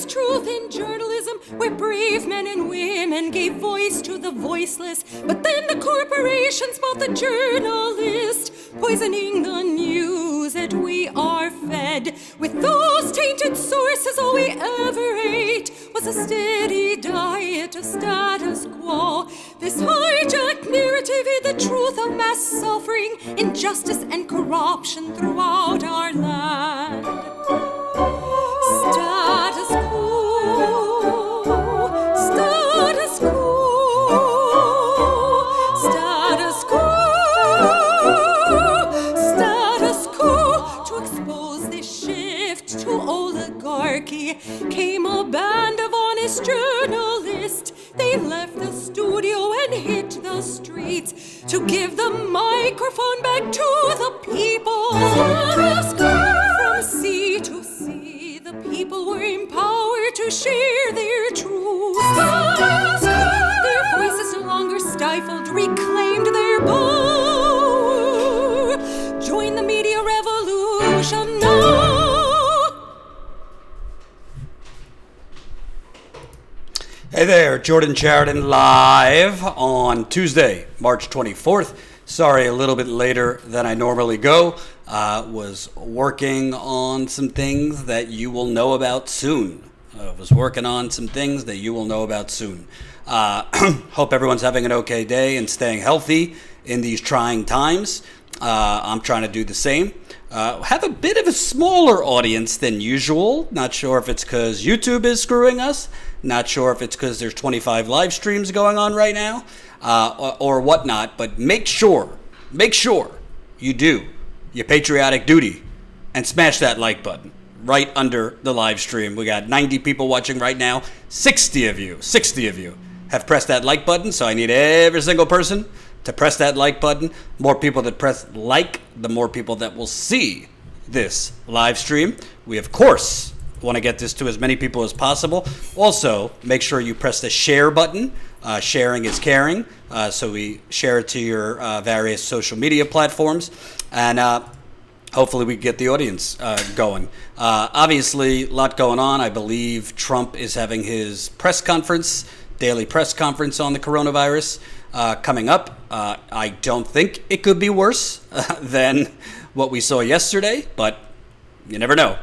is truth in journalism, where brave men and women gave voice to the voiceless. But then the corporations bought the journalist, poisoning the news that we are fed. With those tainted sources, all we ever ate was a steady diet of status quo. This hijacked narrative hid the truth of mass suffering, injustice, and corruption throughout our land. Status quo, status quo, status quo, status quo. To expose this shift to oligarchy came a band of honest journalists. They left the studio and hit the streets to give the microphone back to the people. From sea to sea, the people were empowered to share their truth. Their voices no longer stifled, reclaimed their power. Join the media revolution now. Hey there, Jordan Sheridan live on Tuesday, March 24th. Sorry, a little bit later than I normally go. Was working on some things that you will know about soon. Hope everyone's having an okay day and staying healthy in these trying times. I'm trying to do the same. Have a bit of a smaller audience than usual. Not sure if it's because YouTube is screwing us. Not sure if it's because there's 25 live streams going on right now or whatnot. But make sure you do your patriotic duty and smash that like button right under the live stream. We got 90 people watching right now. 60 of you have pressed that like button. So I need every single person to press that like button. More people that press like, the more people that will see this live stream. We, of course, want to get this to as many people as possible. Also, make sure you press the share button. Sharing is caring. So we share it to your various social media platforms. And hopefully we get the audience going. Obviously, a lot going on. I believe Trump is having his daily press conference on the coronavirus coming up. I don't think it could be worse than what we saw yesterday, but you never know.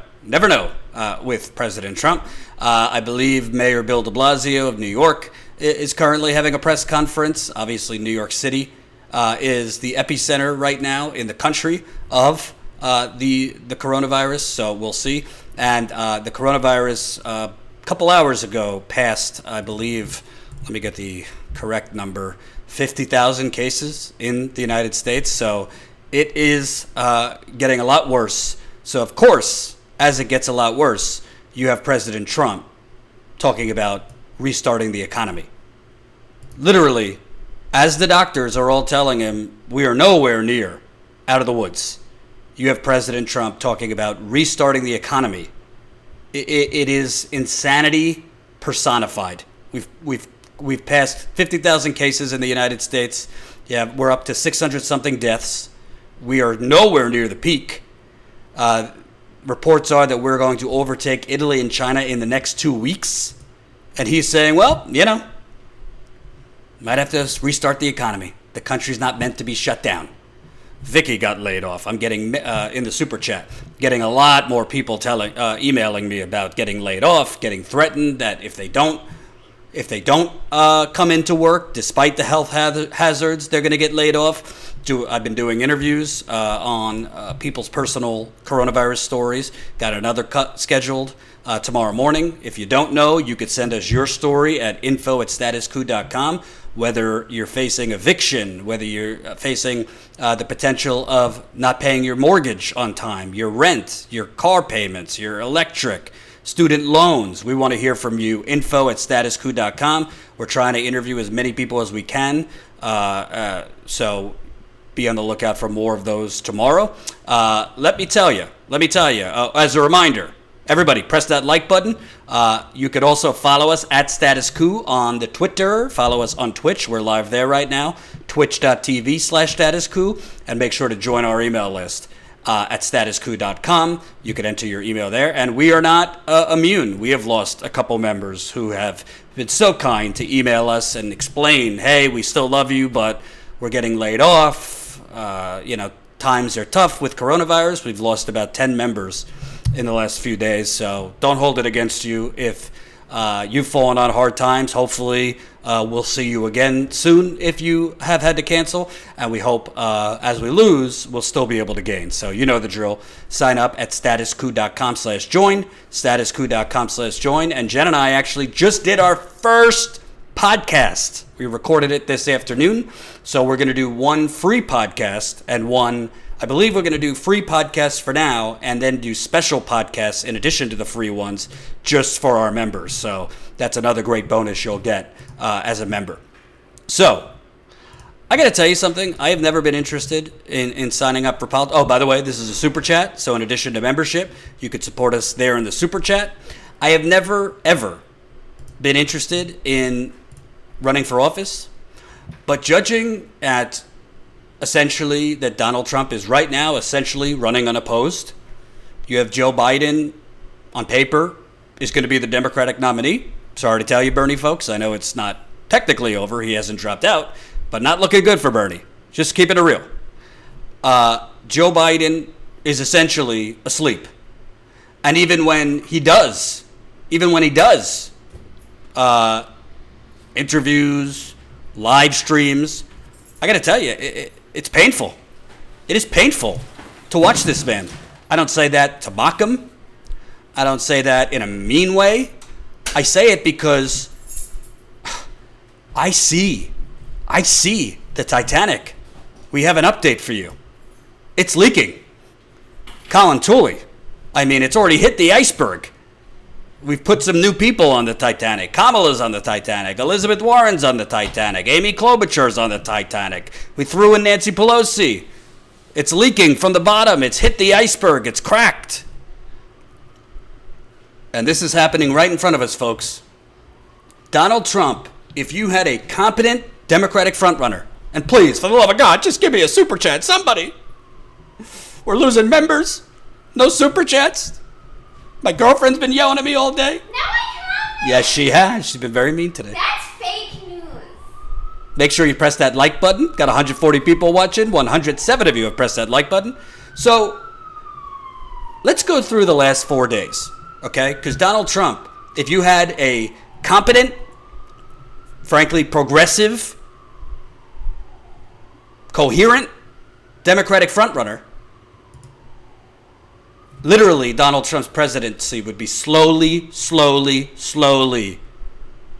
With President Trump. I believe Mayor Bill de Blasio of New York is currently having a press conference. Obviously, New York City is the epicenter right now in the country of the coronavirus, so we'll see. And the coronavirus a couple hours ago passed, I believe, let me get the correct number, 50,000 cases in the United States. So it is getting a lot worse. So, of course, as it gets a lot worse, you have President Trump talking about restarting the economy. Literally, as the doctors are all telling him, we are nowhere near out of the woods. You have President Trump talking about restarting the economy. It is insanity personified. We've passed 50,000 cases in the United States. Yeah, we're up to 600 something deaths. We are nowhere near the peak. Reports are that we're going to overtake Italy and China in the next 2 weeks. And he's saying, well, might have to restart the economy. The country's not meant to be shut down. Vicky got laid off. I'm getting, in the super chat, getting a lot more people emailing me about getting laid off, getting threatened that if they don't come into work, despite the health hazards, they're going to get laid off. I've been doing interviews on people's personal coronavirus stories. Got another cut scheduled tomorrow morning. If you don't know, you could send us your story at info@statuscoup.com. Whether you're facing eviction, whether you're facing the potential of not paying your mortgage on time, your rent, your car payments, your electric, student loans. We want to hear from you. info@statuscoup.com. We're trying to interview as many people as we can. So be on the lookout for more of those tomorrow. Let me tell you, as a reminder, everybody press that like button. You could also follow us at Status Coup on the Twitter. Follow us on Twitch. We're live there right now. Twitch.tv/Status Coup. And make sure to join our email list. at statuscoup.com. You could enter your email there. And we are not immune. We have lost a couple members who have been so kind to email us and explain, hey, we still love you, but we're getting laid off. Times are tough with coronavirus. We've lost about 10 members in the last few days. So don't hold it against you if you've fallen on hard times. Hopefully, we'll see you again soon if you have had to cancel. And we hope as we lose, we'll still be able to gain. So you know the drill. Sign up at statuscoup.com/join, statuscoup.com/join. And Jen and I actually just did our first podcast. We recorded it this afternoon. So we're going to do one free podcast and one, I believe we're going to do free podcasts for now and then do special podcasts in addition to the free ones just for our members. So that's another great bonus you'll get as a member. So I got to tell you something. I have never been interested in signing up for politics. Oh, by the way, this is a super chat. So in addition to membership, you could support us there in the super chat. I have never, ever been interested in running for office, but judging at essentially that Donald Trump is right now essentially running unopposed. You have Joe Biden on paper is going to be the Democratic nominee. Sorry to tell you, Bernie folks. I know it's not technically over. He hasn't dropped out, but not looking good for Bernie. Just keeping it real. Joe Biden is essentially asleep. And even when he does interviews, live streams, I got to tell you, it's painful. It is painful to watch this man. I don't say that to mock him. I don't say that in a mean way. I say it because I see the Titanic. We have an update for you. It's leaking. Colin Tooley. I mean, it's already hit the iceberg. We've put some new people on the Titanic. Kamala's on the Titanic. Elizabeth Warren's on the Titanic. Amy Klobuchar's on the Titanic. We threw in Nancy Pelosi. It's leaking from the bottom. It's hit the iceberg. It's cracked. And this is happening right in front of us, folks. Donald Trump, if you had a competent Democratic frontrunner, and please, for the love of God, just give me a super chat, somebody. We're losing members. No super chats. My girlfriend's been yelling at me all day. No, I haven't. Yes, she has. She's been very mean today. That's fake news. Make sure you press that like button. Got 140 people watching. 107 of you have pressed that like button. So let's go through the last 4 days, okay? Because Donald Trump, if you had a competent, frankly, progressive, coherent Democratic frontrunner, literally, Donald Trump's presidency would be slowly,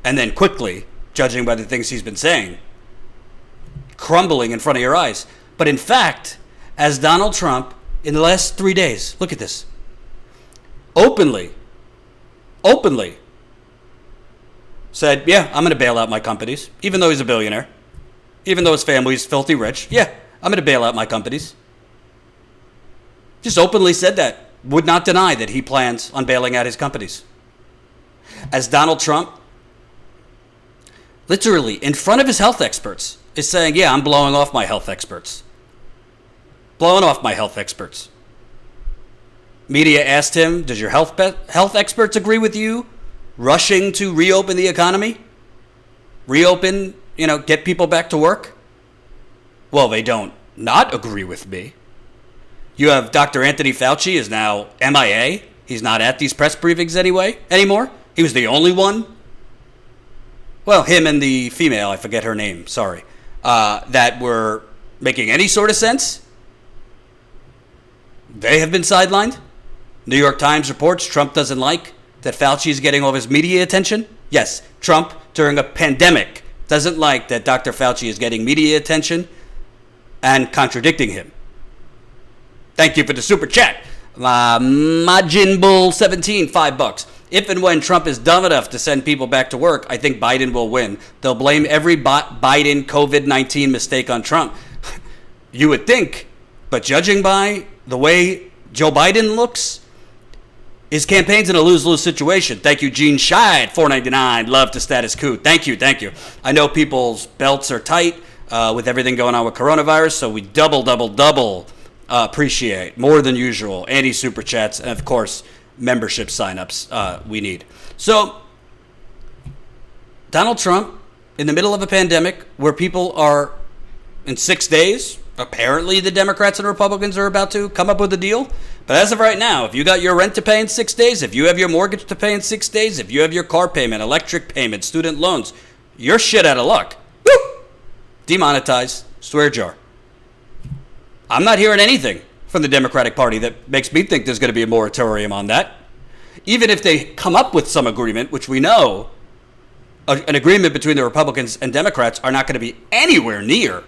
and then quickly, judging by the things he's been saying, crumbling in front of your eyes. But in fact, as Donald Trump, in the last 3 days, look at this, openly said, yeah, I'm going to bail out my companies, even though he's a billionaire, even though his family's filthy rich. Yeah, I'm going to bail out my companies. Just openly said that. Would not deny that he plans on bailing out his companies. As Donald Trump, literally in front of his health experts, is saying, yeah, I'm blowing off my health experts. Blowing off my health experts. Media asked him, does your health experts agree with you rushing to reopen the economy? Reopen, get people back to work? Well, they don't not agree with me. You have Dr. Anthony Fauci is now MIA. He's not at these press briefings anymore. He was the only one. Well, him and the female, I forget her name, sorry, that were making any sort of sense. They have been sidelined. New York Times reports Trump doesn't like that Fauci is getting all his media attention. Yes, Trump, during a pandemic, doesn't like that Dr. Fauci is getting media attention and contradicting him. Thank you for the super chat. Majin Bull 17, $5. If and when Trump is dumb enough to send people back to work, I think Biden will win. They'll blame every Biden COVID-19 mistake on Trump. You would think, but judging by the way Joe Biden looks, his campaign's in a lose-lose situation. Thank you, Gene Scheid, $4.99. Love to Status Coup. Thank you. I know people's belts are tight with everything going on with coronavirus, so we double Appreciate more than usual. Anti-super chats, and of course, membership signups we need. So, Donald Trump, in the middle of a pandemic where people are in 6 days, apparently the Democrats and Republicans are about to come up with a deal. But as of right now, if you got your rent to pay in 6 days, if you have your mortgage to pay in 6 days, if you have your car payment, electric payment, student loans, you're shit out of luck. Woo! Demonetized. Swear jar. I'm not hearing anything from the Democratic Party that makes me think there's going to be a moratorium on that. Even if they come up with some agreement, which we know an agreement between the Republicans and Democrats are not going to be anywhere near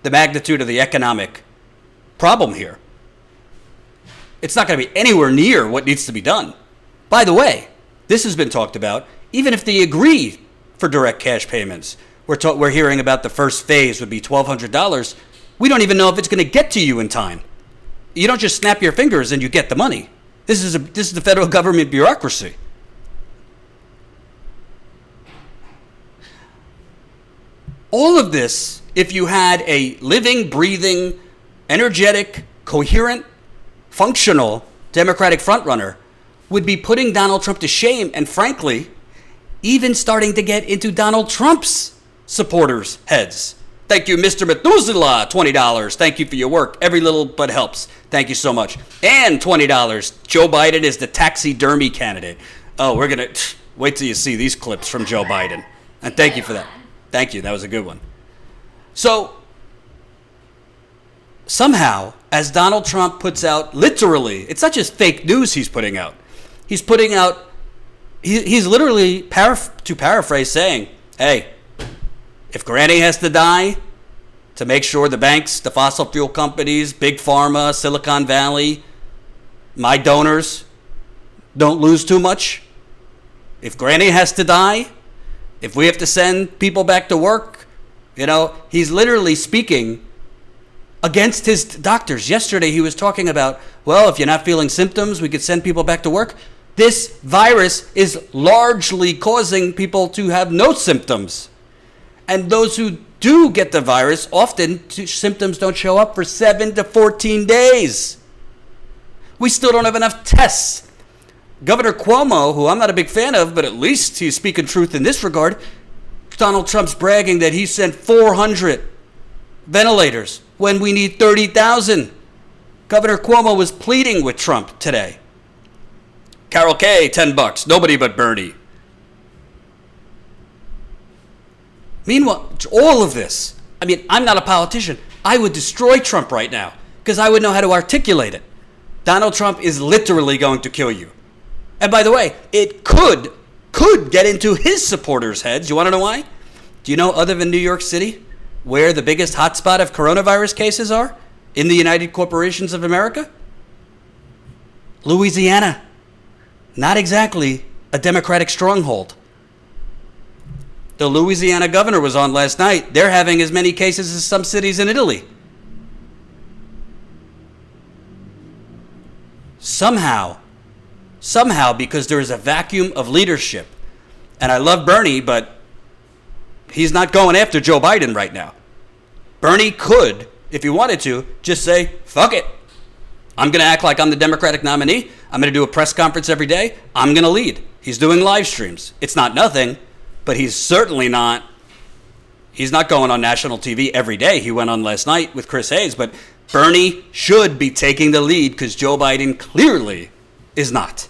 the magnitude of the economic problem here. It's not going to be anywhere near what needs to be done. By the way, this has been talked about. Even if they agree for direct cash payments, we're hearing about the first phase would be $1,200. We don't even know if it's going to get to you in time. You don't just snap your fingers and you get the money. This is the federal government bureaucracy. All of this, if you had a living, breathing, energetic, coherent, functional Democratic frontrunner, would be putting Donald Trump to shame and, frankly, even starting to get into Donald Trump's supporters' heads. Thank you, Mr. Methuselah, $20. Thank you for your work. Every little but helps. Thank you so much. And $20. Joe Biden is the taxidermy candidate. Oh, we're going to wait till you see these clips from Joe Biden. And thank you for that. Thank you. That was a good one. So, somehow, as Donald Trump puts out, literally, it's not just fake news he's putting out. He's putting out, he's literally, to paraphrase, saying, hey, if Granny has to die to make sure the banks, the fossil fuel companies, Big Pharma, Silicon Valley, my donors don't lose too much, if Granny has to die, if we have to send people back to work, he's literally speaking against his doctors. Yesterday he was talking about, well, if you're not feeling symptoms, we could send people back to work. This virus is largely causing people to have no symptoms. And those who do get the virus, often symptoms don't show up for 7 to 14 days. We still don't have enough tests. Governor Cuomo, who I'm not a big fan of, but at least he's speaking truth in this regard, Donald Trump's bragging that he sent 400 ventilators when we need 30,000. Governor Cuomo was pleading with Trump today. Carol Kay, $10. Nobody but Bernie. Meanwhile, all of this, I'm not a politician. I would destroy Trump right now because I would know how to articulate it. Donald Trump is literally going to kill you. And by the way, it could get into his supporters' heads. You want to know why? Do you know, other than New York City, where the biggest hotspot of coronavirus cases are in the United Corporations of America? Louisiana. Not exactly a Democratic stronghold. The Louisiana governor was on last night. They're having as many cases as some cities in Italy. Somehow, because there is a vacuum of leadership, and I love Bernie, but he's not going after Joe Biden right now. Bernie could, if he wanted to, just say, fuck it. I'm going to act like I'm the Democratic nominee. I'm going to do a press conference every day. I'm going to lead. He's doing live streams. It's not nothing, but he's certainly not. He's not going on national TV every day. He went on last night with Chris Hayes, but Bernie should be taking the lead because Joe Biden clearly is not.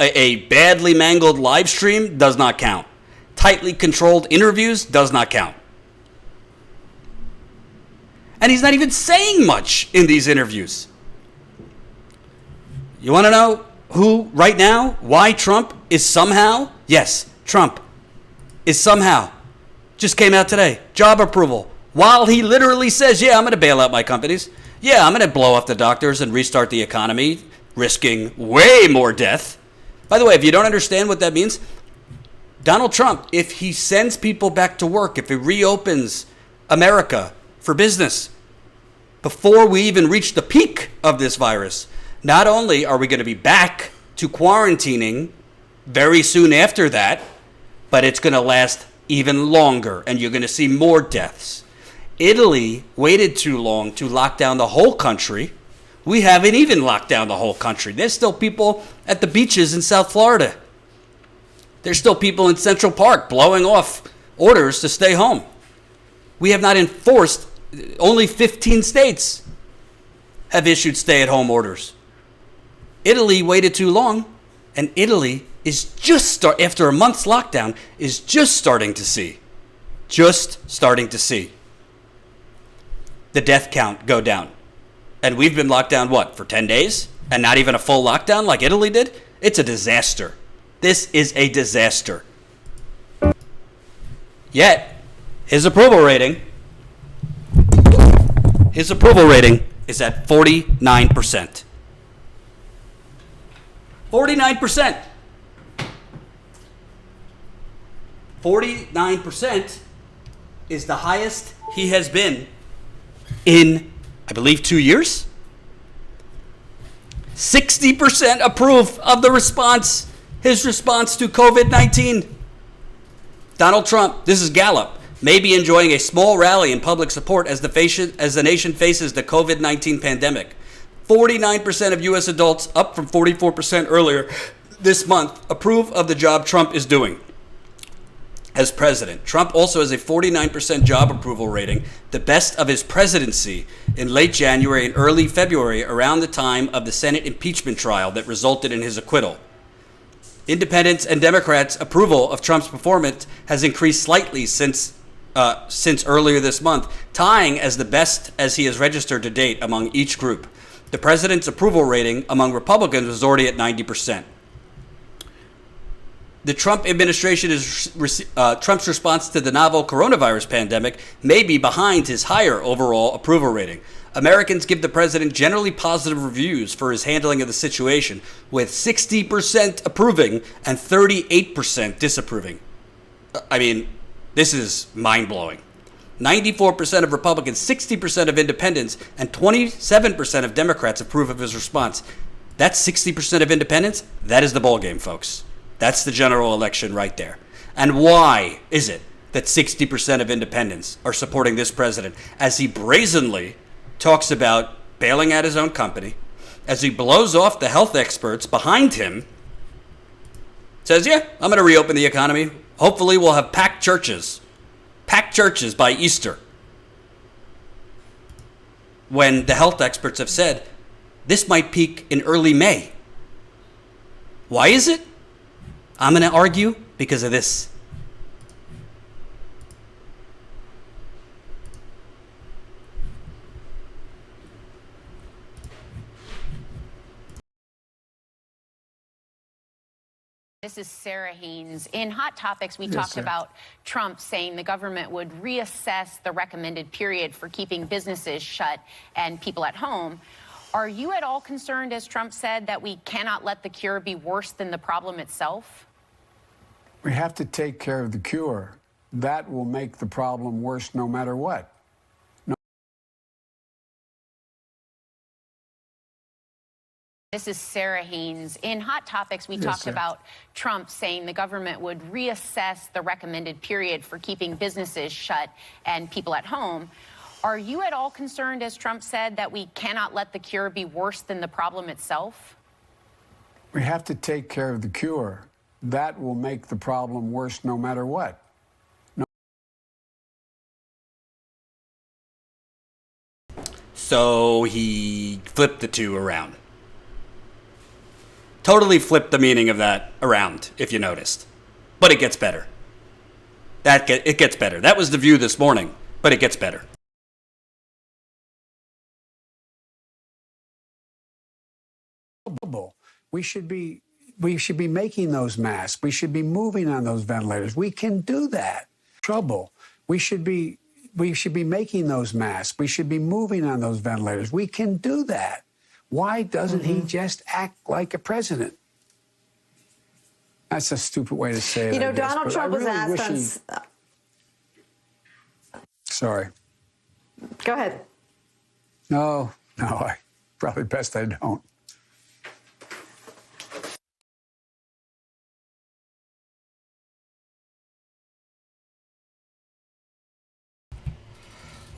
A badly mangled live stream does not count. Tightly controlled interviews does not count. And he's not even saying much in these interviews. You want to know who, right now, why Trump is somehow, yes, Trump is somehow, just came out today, job approval, while he literally says, yeah, I'm going to bail out my companies. Yeah, I'm going to blow off the doctors and restart the economy, risking way more death. By the way, if you don't understand what that means, Donald Trump, if he sends people back to work, if he reopens America for business, before we even reach the peak of this virus, not only are we going to be back to quarantining very soon after that, but it's going to last even longer, and you're going to see more deaths. Italy waited too long to lock down the whole country. We haven't even locked down the whole country. There's still people at the beaches in South Florida. There's still people in Central Park blowing off orders to stay home. We have not enforced, only 15 states have issued stay-at-home orders. Italy waited too long, and Italy is after a month's lockdown, is just starting to see the death count go down. And we've been locked down, for 10 days? And not even a full lockdown like Italy did? It's a disaster. This is a disaster. Yet, his approval rating is at 49%. 49%. 49% is the highest he has been in, I believe, 2 years. 60% approve of the response, his response to COVID-19. Donald Trump, this is Gallup, may be enjoying a small rally in public support as the nation faces the COVID-19 pandemic. 49% of U.S. adults, up from 44% earlier this month, approve of the job Trump is doing as president. Trump also has a 49% job approval rating, the best of his presidency, in late January and early February, around the time of the Senate impeachment trial that resulted in his acquittal. Independents and Democrats' approval of Trump's performance has increased slightly since earlier this month, tying as the best as he has registered to date among each group. The president's approval rating among Republicans was already at 90%. The Trump administration Trump's response to the novel coronavirus pandemic may be behind his higher overall approval rating. Americans give the president generally positive reviews for his handling of the situation, with 60% approving and 38% disapproving. I mean, this is mind-blowing. 94% of Republicans, 60% of independents, and 27% of Democrats approve of his response. That's 60% of independents. That is the ballgame, folks. That's the general election right there. And why is it that 60% of independents are supporting this president as he brazenly talks about bailing out his own company, as he blows off the health experts behind him, says, yeah, I'm going to reopen the economy. Hopefully we'll have packed churches by Easter. When the health experts have said this might peak in early May. Why is it? I'm going to argue because of this. This is Sarah Haynes. In Hot Topics, we talked about Trump saying the government would reassess the recommended period for keeping businesses shut and people at home. Are you at all concerned, as Trump said, that we cannot let the cure be worse than the problem itself? We have to take care of the cure. That will make the problem worse no matter what. This is Sarah Haynes. In Hot Topics, we talked about Trump saying the government would reassess the recommended period for keeping businesses shut and people at home. Are you at all concerned, as Trump said, that we cannot let the cure be worse than the problem itself? We have to take care of the cure. That will make the problem worse no matter what. So he flipped the two around. Totally flipped the meaning of that around, if you noticed. But it gets better. It gets better. That was the view this morning, but it gets better. We should be making those masks. We should be moving on those ventilators. We can do that. Trouble. We should be making those masks. We should be moving on those ventilators. We can do that. Why doesn't he just act like a president? That's a stupid way to say it. You know, Donald Trump was asked on... Sorry. Go ahead. No, probably best I don't.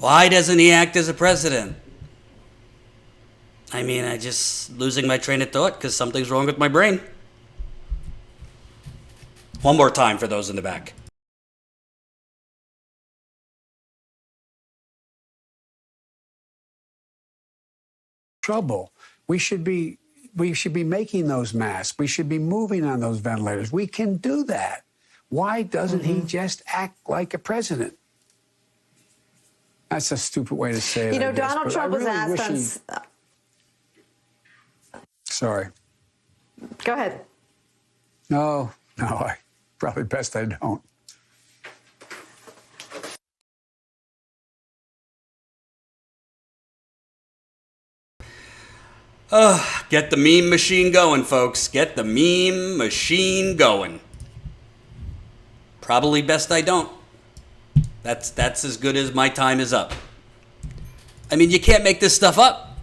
Why doesn't he act as a president? I mean, I just losing my train of thought because something's wrong with my brain. One more time for those in the back. Trouble. We should be making those masks. We should be moving on those ventilators. We can do that. Why doesn't he just act like a president? That's a stupid way to say it. You know, I guess, Donald but Trump I was really asked on. Sorry. Go ahead. No, probably best I don't. Get the meme machine going, folks. Get the meme machine going. Probably best I don't. That's as good as my time is up. I mean, you can't make this stuff up.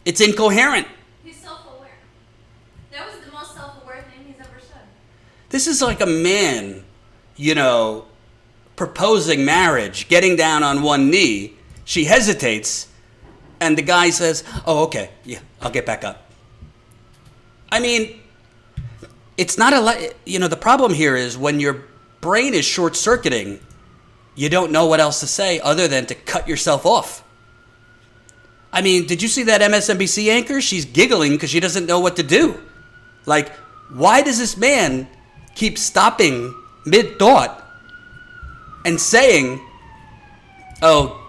It's incoherent. He's self-aware. That was the most self-aware thing he's ever said. This is like a man, proposing marriage, getting down on one knee. She hesitates, and the guy says, "Oh, okay, yeah, I'll get back up." I mean, it's not the problem here is when your brain is short-circuiting, you don't know what else to say other than to cut yourself off. I mean, did you see that MSNBC anchor? She's giggling because she doesn't know what to do. Like, why does this man keep stopping mid-thought and saying, "Oh,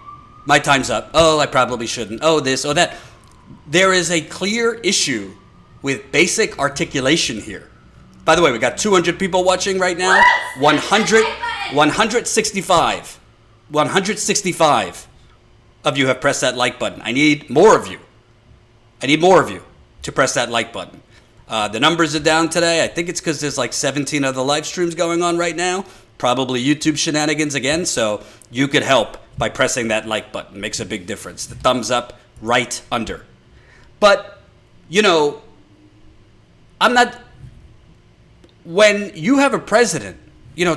my time's up. Oh, I probably shouldn't. Oh, this, oh, that." There is a clear issue with basic articulation here. By the way, we got 200 people watching right now. 165 of you have pressed that like button. I need more of you. To press that like button. The numbers are down today. I think it's because there's like 17 other live streams going on right now. Probably YouTube shenanigans again. So you could help by pressing that like button. Makes a big difference. The thumbs up right under. But, when you have a president,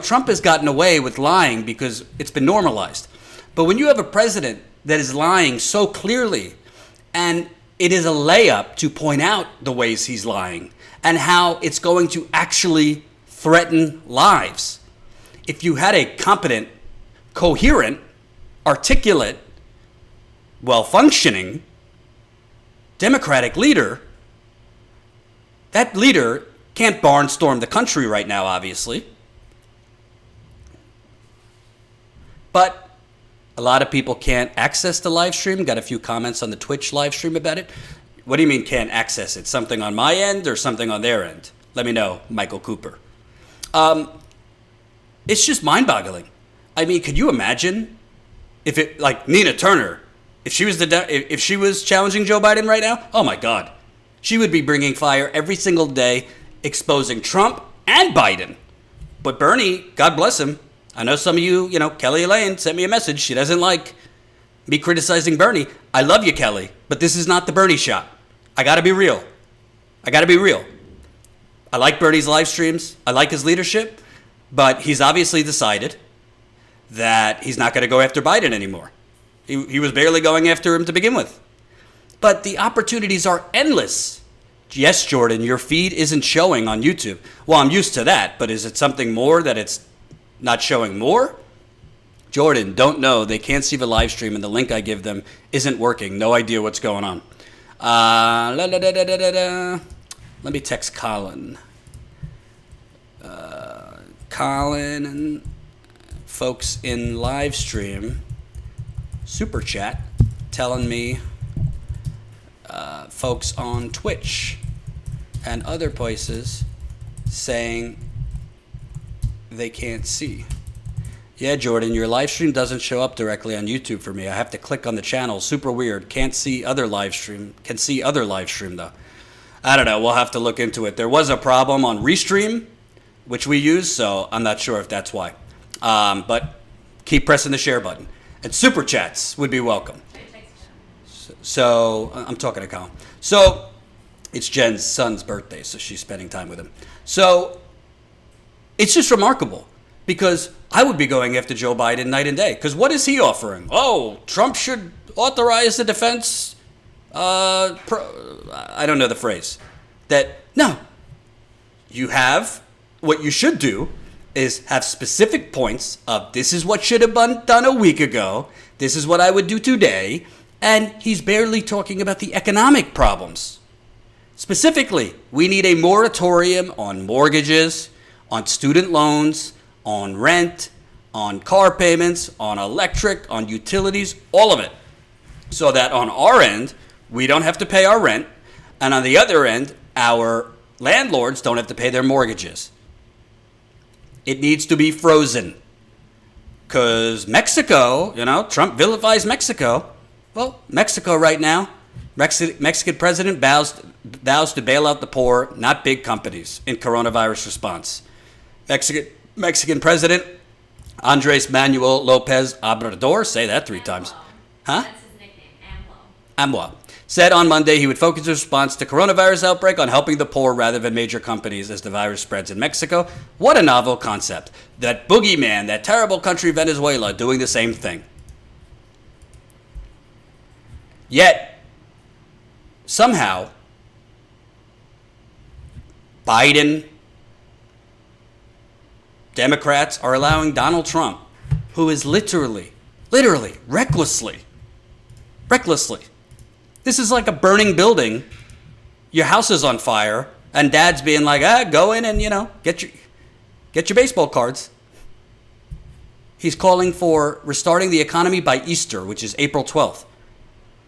Trump has gotten away with lying because it's been normalized. But when you have a president that is lying so clearly, and it is a layup to point out the ways he's lying and how it's going to actually threaten lives. If you had a competent, coherent, articulate, well-functioning Democratic leader, that leader can't barnstorm the country right now, obviously. But a lot of people can't access the live stream. Got a few comments on the Twitch live stream about it. What do you mean can't access it? Something on my end or something on their end? Let me know, Michael Cooper. It's just mind-boggling. I mean, could you imagine if it, like Nina Turner, if she was challenging Joe Biden right now? Oh my God, she would be bringing fire every single day, exposing Trump and Biden. But Bernie, God bless him. I know some of you, Kelly Elaine sent me a message. She doesn't like me criticizing Bernie. I love you, Kelly, but this is not the Bernie shot. I got to be real. I like Bernie's live streams. I like his leadership, but he's obviously decided that he's not going to go after Biden anymore. He was barely going after him to begin with. But the opportunities are endless. Yes, Jordan, your feed isn't showing on YouTube. Well, I'm used to that, but is it something more that it's not showing more? Jordan, don't know. They can't see the live stream, and the link I give them isn't working. No idea what's going on. Let me text Colin. Colin and folks in live stream, super chat, telling me folks on Twitch and other places saying they can't see. Yeah, Jordan, your live stream doesn't show up directly on YouTube for me. I have to click on the channel. Super weird. Can't see other live stream. Can see other live stream though. I don't know. We'll have to look into it. There was a problem on Restream, which we use, so I'm not sure if that's why. But keep pressing the share button. And super chats would be welcome. So I'm talking to Colin. So it's Jen's son's birthday, so she's spending time with him. So it's just remarkable because I would be going after Joe Biden night and day. Because what is he offering? Oh, Trump should authorize the defense. I don't know the phrase. No. You have, what you should do is have specific points of this is what should have been done a week ago. This is what I would do today. And he's barely talking about the economic problems. Specifically, we need a moratorium on mortgages, on student loans, on rent, on car payments, on electric, on utilities, all of it. So that on our end, we don't have to pay our rent. And on the other end, our landlords don't have to pay their mortgages. It needs to be frozen. Because Mexico, Trump vilifies Mexico. Well, Mexico right now, Mexican president vows to bail out the poor, not big companies, in coronavirus response. Mexican president Andres Manuel Lopez Obrador, say that 3 times. Huh? That's his nickname, AMLO. Said on Monday he would focus his response to coronavirus outbreak on helping the poor rather than major companies as the virus spreads in Mexico. What a novel concept. That boogeyman, that terrible country Venezuela, doing the same thing. Yet, somehow, Biden, Democrats are allowing Donald Trump, who is literally, recklessly. This is like a burning building. Your house is on fire, and dad's being like, go in and, get your baseball cards. He's calling for restarting the economy by Easter, which is April 12th.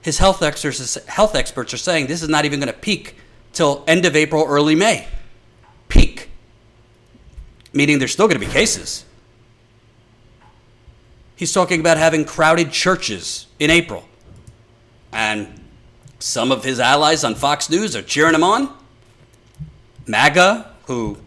His health experts are saying this is not even going to peak till end of April, early May. Peak. Meaning there's still going to be cases. He's talking about having crowded churches in April. And some of his allies on Fox News are cheering him on. MAGA, who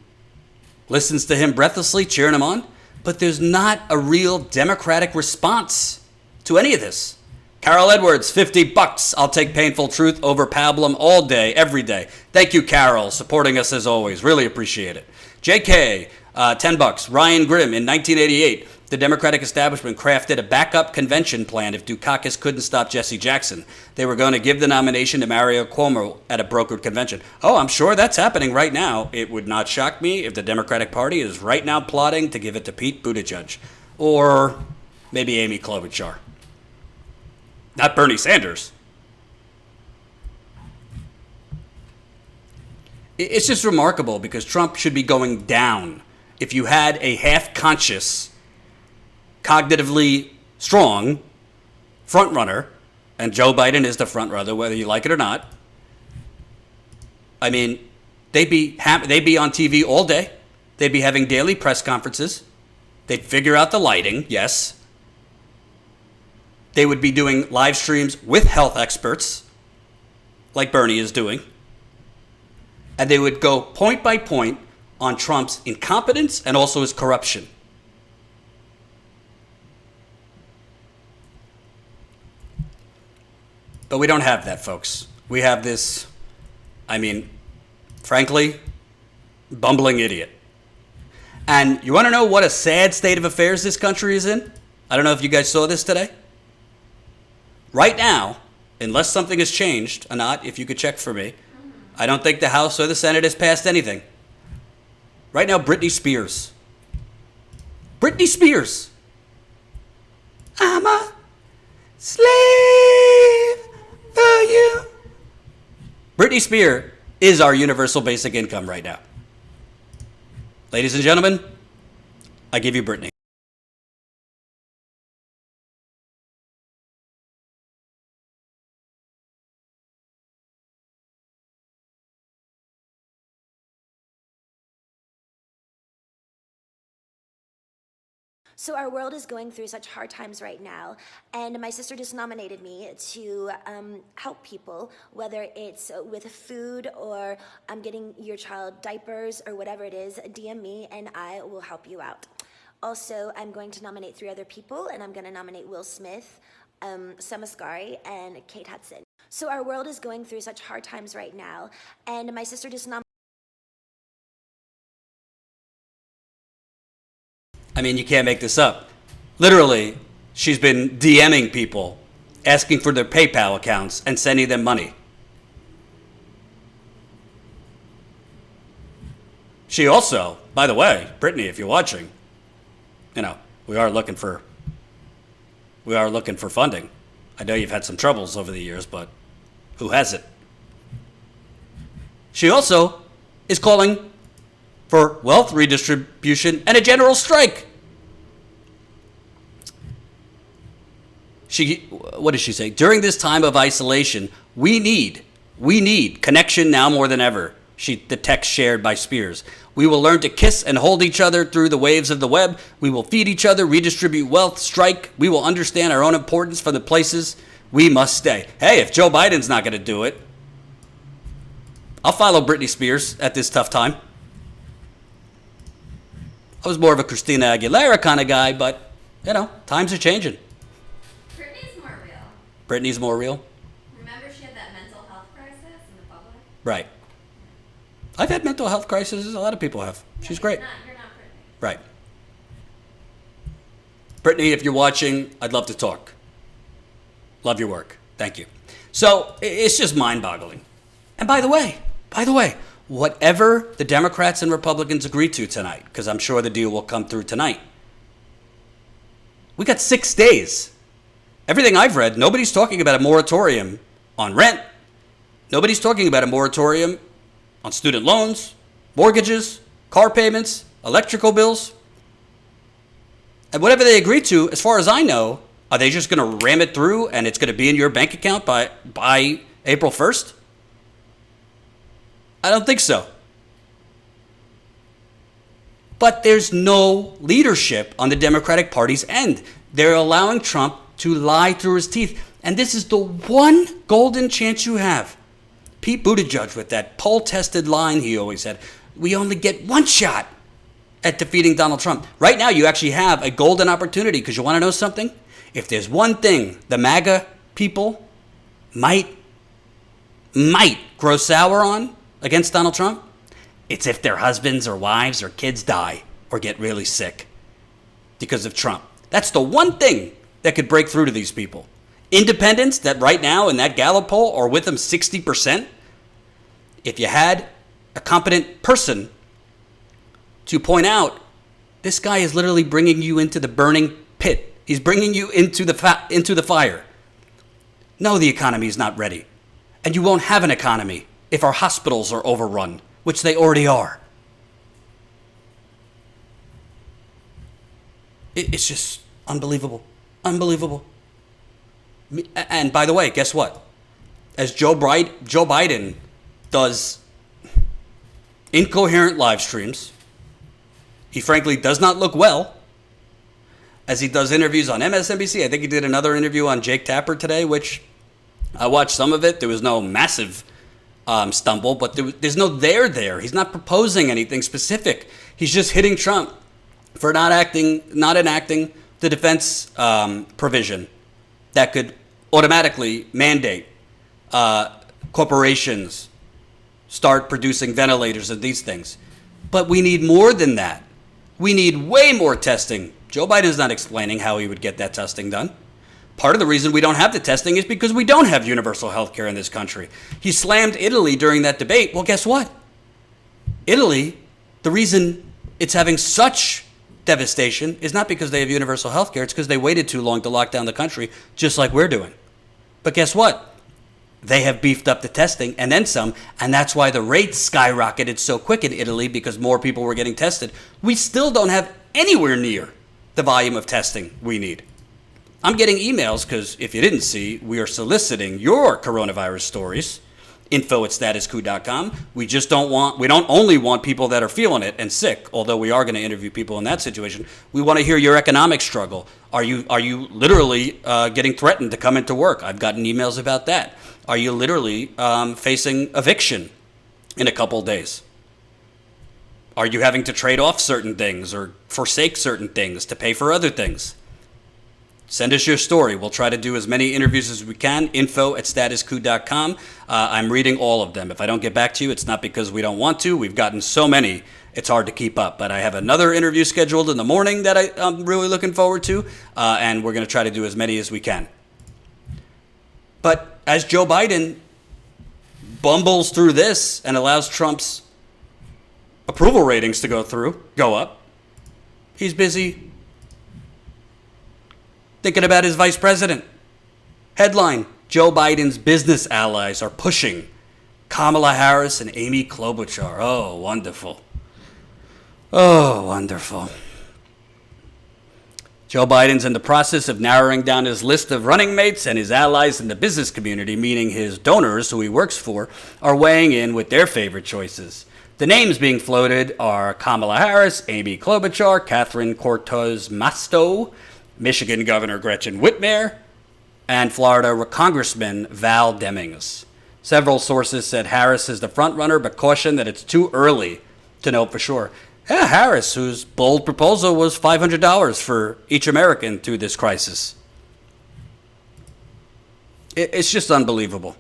listens to him breathlessly, cheering him on. But there's not a real democratic response to any of this. Carol Edwards, $50. I'll take painful truth over pablum all day, every day. Thank you, Carol, supporting us as always. Really appreciate it. JK, $10. Ryan Grimm, in 1988, the Democratic establishment crafted a backup convention plan if Dukakis couldn't stop Jesse Jackson. They were going to give the nomination to Mario Cuomo at a brokered convention. Oh, I'm sure that's happening right now. It would not shock me if the Democratic Party is right now plotting to give it to Pete Buttigieg. Or maybe Amy Klobuchar. Not Bernie Sanders. It's just remarkable because Trump should be going down. If you had a half-conscious, cognitively strong frontrunner, and Joe Biden is the frontrunner, whether you like it or not, I mean, they'd be on TV all day. They'd be having daily press conferences. They'd figure out the lighting, yes. They would be doing live streams with health experts, like Bernie is doing. And they would go point by point on Trump's incompetence and also his corruption. But we don't have that, folks. We have this, frankly, bumbling idiot. And you want to know what a sad state of affairs this country is in? I don't know if you guys saw this today. Right now, unless something has changed, Anat, if you could check for me, I don't think the House or the Senate has passed anything. Right now, Britney Spears. I'm a slave for you. Britney Spears is our universal basic income right now. Ladies and gentlemen, I give you Britney. So our world is going through such hard times right now, and my sister just nominated me to help people, whether it's with food or getting your child diapers or whatever it is. DM me and I will help you out. Also, I'm going to nominate 3 other people, and I'm going to nominate Will Smith, Sam Asghari, and Kate Hudson. So our world is going through such hard times right now, and my sister just nominated I mean, you can't make this up. Literally, she's been DMing people, asking for their PayPal accounts and sending them money. She also, by the way, Brittany, if you're watching, we are looking for funding. I know you've had some troubles over the years, but who hasn't? She also is calling for wealth redistribution and a general strike. What does she say? During this time of isolation, we need connection now more than ever. The text shared by Spears. We will learn to kiss and hold each other through the waves of the web. We will feed each other, redistribute wealth, strike. We will understand our own importance from the places we must stay. Hey, if Joe Biden's not going to do it, I'll follow Britney Spears at this tough time. I was more of a Christina Aguilera kind of guy, but, times are changing. Britney's more real. Britney's more real? Remember she had that mental health crisis in the public? Right. I've had mental health crises. A lot of people have. She's great. You're not Britney. Right. Brittany, if you're watching, I'd love to talk. Love your work. Thank you. So it's just mind-boggling. And by the way, whatever the Democrats and Republicans agree to tonight, because I'm sure the deal will come through tonight, we got 6 days. Everything I've read, nobody's talking about a moratorium on rent. Nobody's talking about a moratorium on student loans, mortgages, car payments, electrical bills. And whatever they agree to, as far as I know, are they just going to ram it through and it's going to be in your bank account by April 1st? I don't think so. But there's no leadership on the Democratic Party's end. They're allowing Trump to lie through his teeth. And this is the one golden chance you have. Pete Buttigieg with that poll-tested line he always had, we only get one shot at defeating Donald Trump. Right now, you actually have a golden opportunity because you want to know something? If there's one thing the MAGA people might grow sour on against Donald Trump, it's if their husbands or wives or kids die or get really sick because of Trump. That's the one thing that could break through to these people. Independents that right now in that Gallup poll are with them 60%. If you had a competent person to point out, this guy is literally bringing you into the burning pit. He's bringing you into the fire. No, the economy is not ready. And you won't have an economy if our hospitals are overrun, which they already are. It's just unbelievable. Unbelievable. And by the way, guess what? As Joe Biden does incoherent live streams, he frankly does not look well. As he does interviews on MSNBC, I think he did another interview on Jake Tapper today, which I watched some of it. There was no massive stumble, but there's no there. He's not proposing anything specific. He's just hitting Trump for not enacting the defense provision that could automatically mandate corporations start producing ventilators and these things. But we need more than that. We need way more testing. Joe Biden's not explaining how he would get that testing done. Part of the reason we don't have the testing is because we don't have universal health care in this country. He slammed Italy during that debate. Well, guess what? Italy, the reason it's having such devastation is not because they have universal health care. It's because they waited too long to lock down the country, just like we're doing. But guess what? They have beefed up the testing and then some, and that's why the rates skyrocketed so quick in Italy because more people were getting tested. We still don't have anywhere near the volume of testing we need. I'm getting emails because if you didn't see, we are soliciting your coronavirus stories. info@statuscoup.com. We don't only want people that are feeling it and sick, although we are going to interview people in that situation. We want to hear your economic struggle. Are you literally getting threatened to come into work? I've gotten emails about that. Are you literally facing eviction in a couple days? Are you having to trade off certain things or forsake certain things to pay for other things? Send us your story. We'll try to do as many interviews as we can. info@statuscoup.com. I'm reading all of them. If I don't get back to you, it's not because we don't want to. We've gotten so many, it's hard to keep up. But I have another interview scheduled in the morning that I'm really looking forward to, and we're going to try to do as many as we can. But as Joe Biden bumbles through this and allows Trump's approval ratings to go up, he's busy thinking about his vice president. Headline: Joe Biden's business allies are pushing Kamala Harris and Amy Klobuchar. Oh, wonderful. Oh, wonderful. Joe Biden's in the process of narrowing down his list of running mates, and his allies in the business community, meaning his donors who he works for, are weighing in with their favorite choices. The names being floated are Kamala Harris, Amy Klobuchar, Catherine Cortez Masto, Michigan Governor Gretchen Whitmer, and Florida Congressman Val Demings. Several sources said Harris is the frontrunner, but cautioned that it's too early to know for sure. Yeah, Harris, whose bold proposal was $500 for each American through this crisis. It's just unbelievable.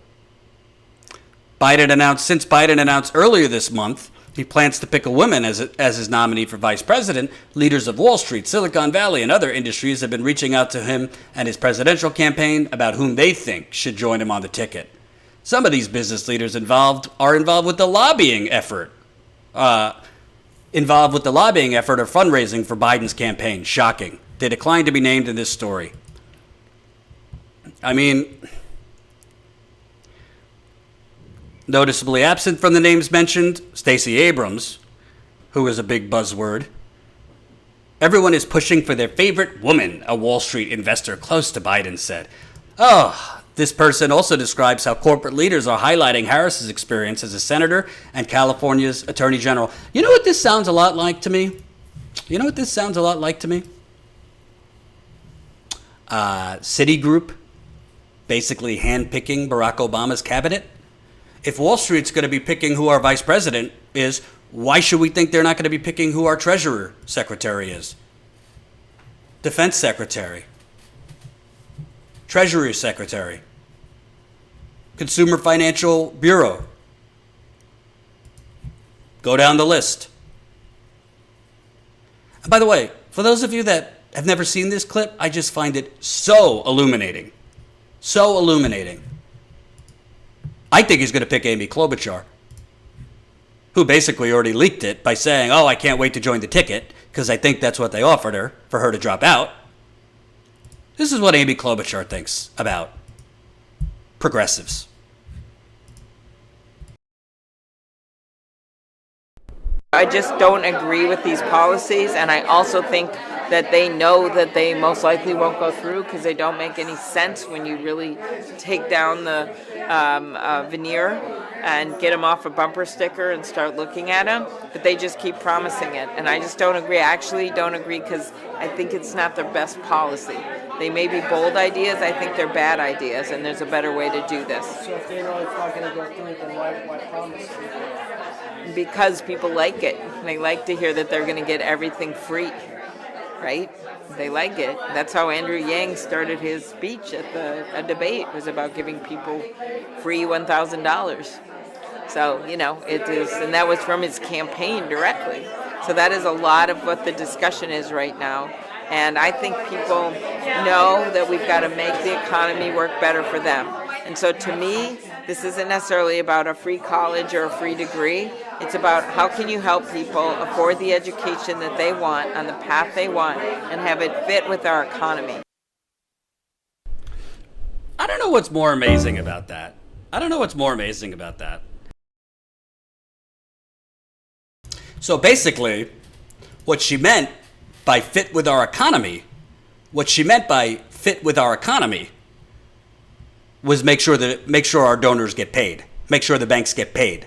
Since Biden announced earlier this month he plans to pick a woman as his nominee for vice president, leaders of Wall Street, Silicon Valley, and other industries have been reaching out to him and his presidential campaign about whom they think should join him on the ticket. Some of these business leaders are involved with the lobbying effort. Or fundraising for Biden's campaign. Shocking. They declined to be named in this story. I mean, noticeably absent from the names mentioned, Stacey Abrams, who is a big buzzword. Everyone is pushing for their favorite woman, a Wall Street investor close to Biden said. This person also describes how corporate leaders are highlighting Harris's experience as a senator and California's attorney general. You know what this sounds a lot like to me? Citigroup basically handpicking Barack Obama's cabinet. If Wall Street's going to be picking who our vice president is, why should we think they're not going to be picking who our treasurer secretary is? Defense secretary. Treasury Secretary, Consumer Financial Bureau. Go down the list. And by the way, for those of you that have never seen this clip, I just find it so illuminating. So illuminating. I think he's going to pick Amy Klobuchar, who basically already leaked it by saying, I can't wait to join the ticket, because I think that's what they offered her, for her to drop out. This is what Amy Klobuchar thinks about progressives. I just don't agree with these policies, and I also think that they know that they most likely won't go through because they don't make any sense when you really take down the veneer and get them off a bumper sticker and start looking at them, but they just keep promising it, and I just don't agree. I actually don't agree because I think it's not their best policy. They may be bold ideas, I think they're bad ideas, and there's a better way to do this. So if they know it's not going to go through, then why promise it? Because people like it. They like to hear that they're going to get everything free, right? They like it. That's how Andrew Yang started his speech at a debate. It was about giving people free $1,000. So, it is, and that was from his campaign directly. So that is a lot of what the discussion is right now. And I think people know that we've got to make the economy work better for them. And so to me, this isn't necessarily about a free college or a free degree. It's about how can you help people afford the education that they want on the path they want and have it fit with our economy. I don't know what's more amazing about that. So basically, what she meant by fit with our economy was make sure our donors get paid, make sure the banks get paid.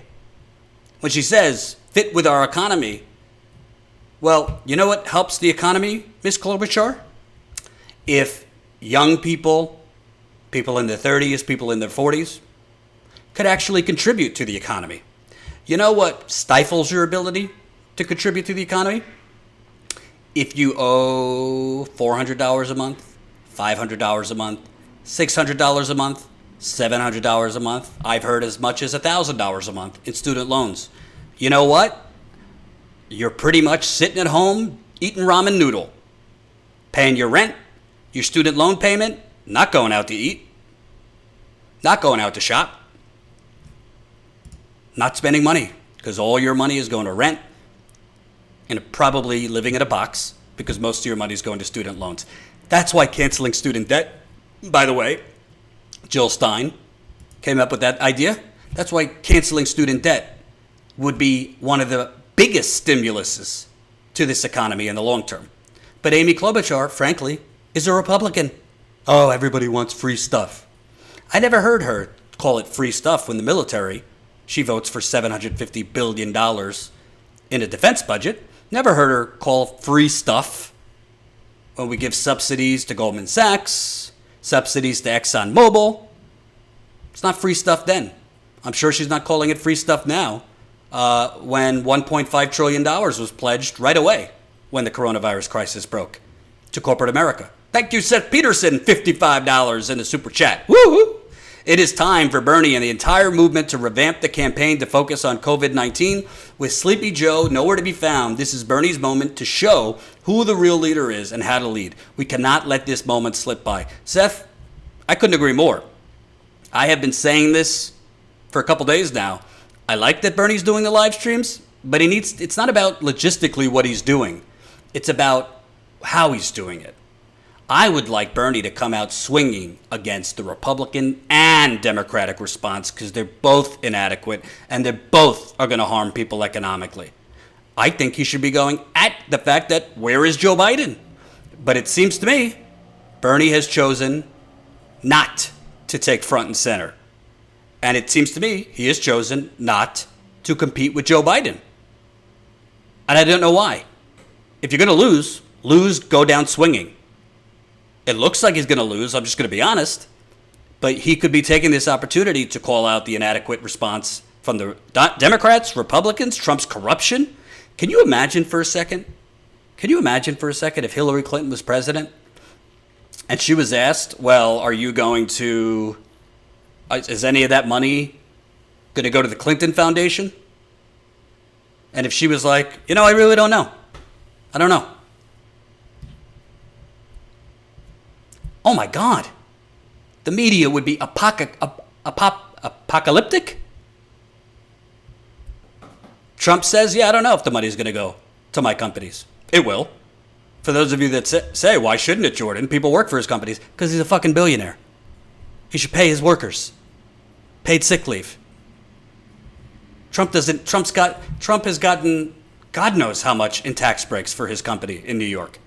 When she says fit with our economy, well, you know what helps the economy, Ms. Klobuchar? If young people in their 30s, people in their 40s, could actually contribute to the economy. You know what stifles your ability to contribute to the economy? If you owe $400 a month, $500 a month, $600 a month, $700 a month. I've heard as much as $1,000 a month in student loans. You know what? You're pretty much sitting at home eating ramen noodle, paying your rent, your student loan payment, not going out to eat, not going out to shop, not spending money, because all your money is going to rent and probably living in a box, because most of your money is going to student loans. That's why canceling student debt, by the way, Jill Stein came up with that idea. That's why canceling student debt would be one of the biggest stimuluses to this economy in the long term. But Amy Klobuchar, frankly, is a Republican. Oh, everybody wants free stuff. I never heard her call it free stuff when the military, she votes for $750 billion in a defense budget. Never heard her call free stuff when we give subsidies to Goldman Sachs, subsidies to ExxonMobil. It's not free stuff then. I'm sure she's not calling it free stuff now when $1.5 trillion was pledged right away when the coronavirus crisis broke to corporate America. Thank you, Seth Peterson, $55 in the super chat. Woo-hoo! It is time for Bernie and the entire movement to revamp the campaign to focus on COVID-19. With Sleepy Joe nowhere to be found, this is Bernie's moment to show who the real leader is and how to lead. We cannot let this moment slip by. Seth, I couldn't agree more. I have been saying this for a couple days now. I like that Bernie's doing the live streams, but it's not about logistically what he's doing. It's about how he's doing it. I would like Bernie to come out swinging against the Republican and Democratic response because they're both inadequate and they both are going to harm people economically. I think he should be going at the fact that where is Joe Biden? But it seems to me Bernie has chosen not to take front and center. And it seems to me he has chosen not to compete with Joe Biden. And I don't know why. If you're going to lose, go down swinging. It looks like he's going to lose, I'm just going to be honest. But he could be taking this opportunity to call out the inadequate response from the Democrats, Republicans, Trump's corruption. Can you imagine for a second? If Hillary Clinton was president and she was asked, well, are you going to, is any of that money going to go to the Clinton Foundation? And if she was like, I really don't know. I don't know. Oh my God, the media would be apocalyptic. Trump says, I don't know if the money's going to go to my companies. It will. For those of you that say, why shouldn't it, Jordan? People work for his companies because he's a fucking billionaire. He should pay his workers. Paid sick leave. Trump has gotten God knows how much in tax breaks for his company in New York.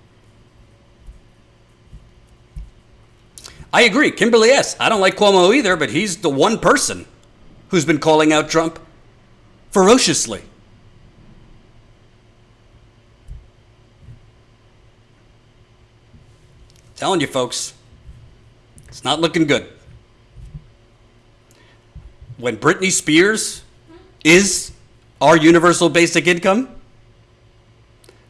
I agree. Kimberly S. I don't like Cuomo either, but he's the one person who's been calling out Trump ferociously. Telling you folks, it's not looking good. When Britney Spears is our universal basic income,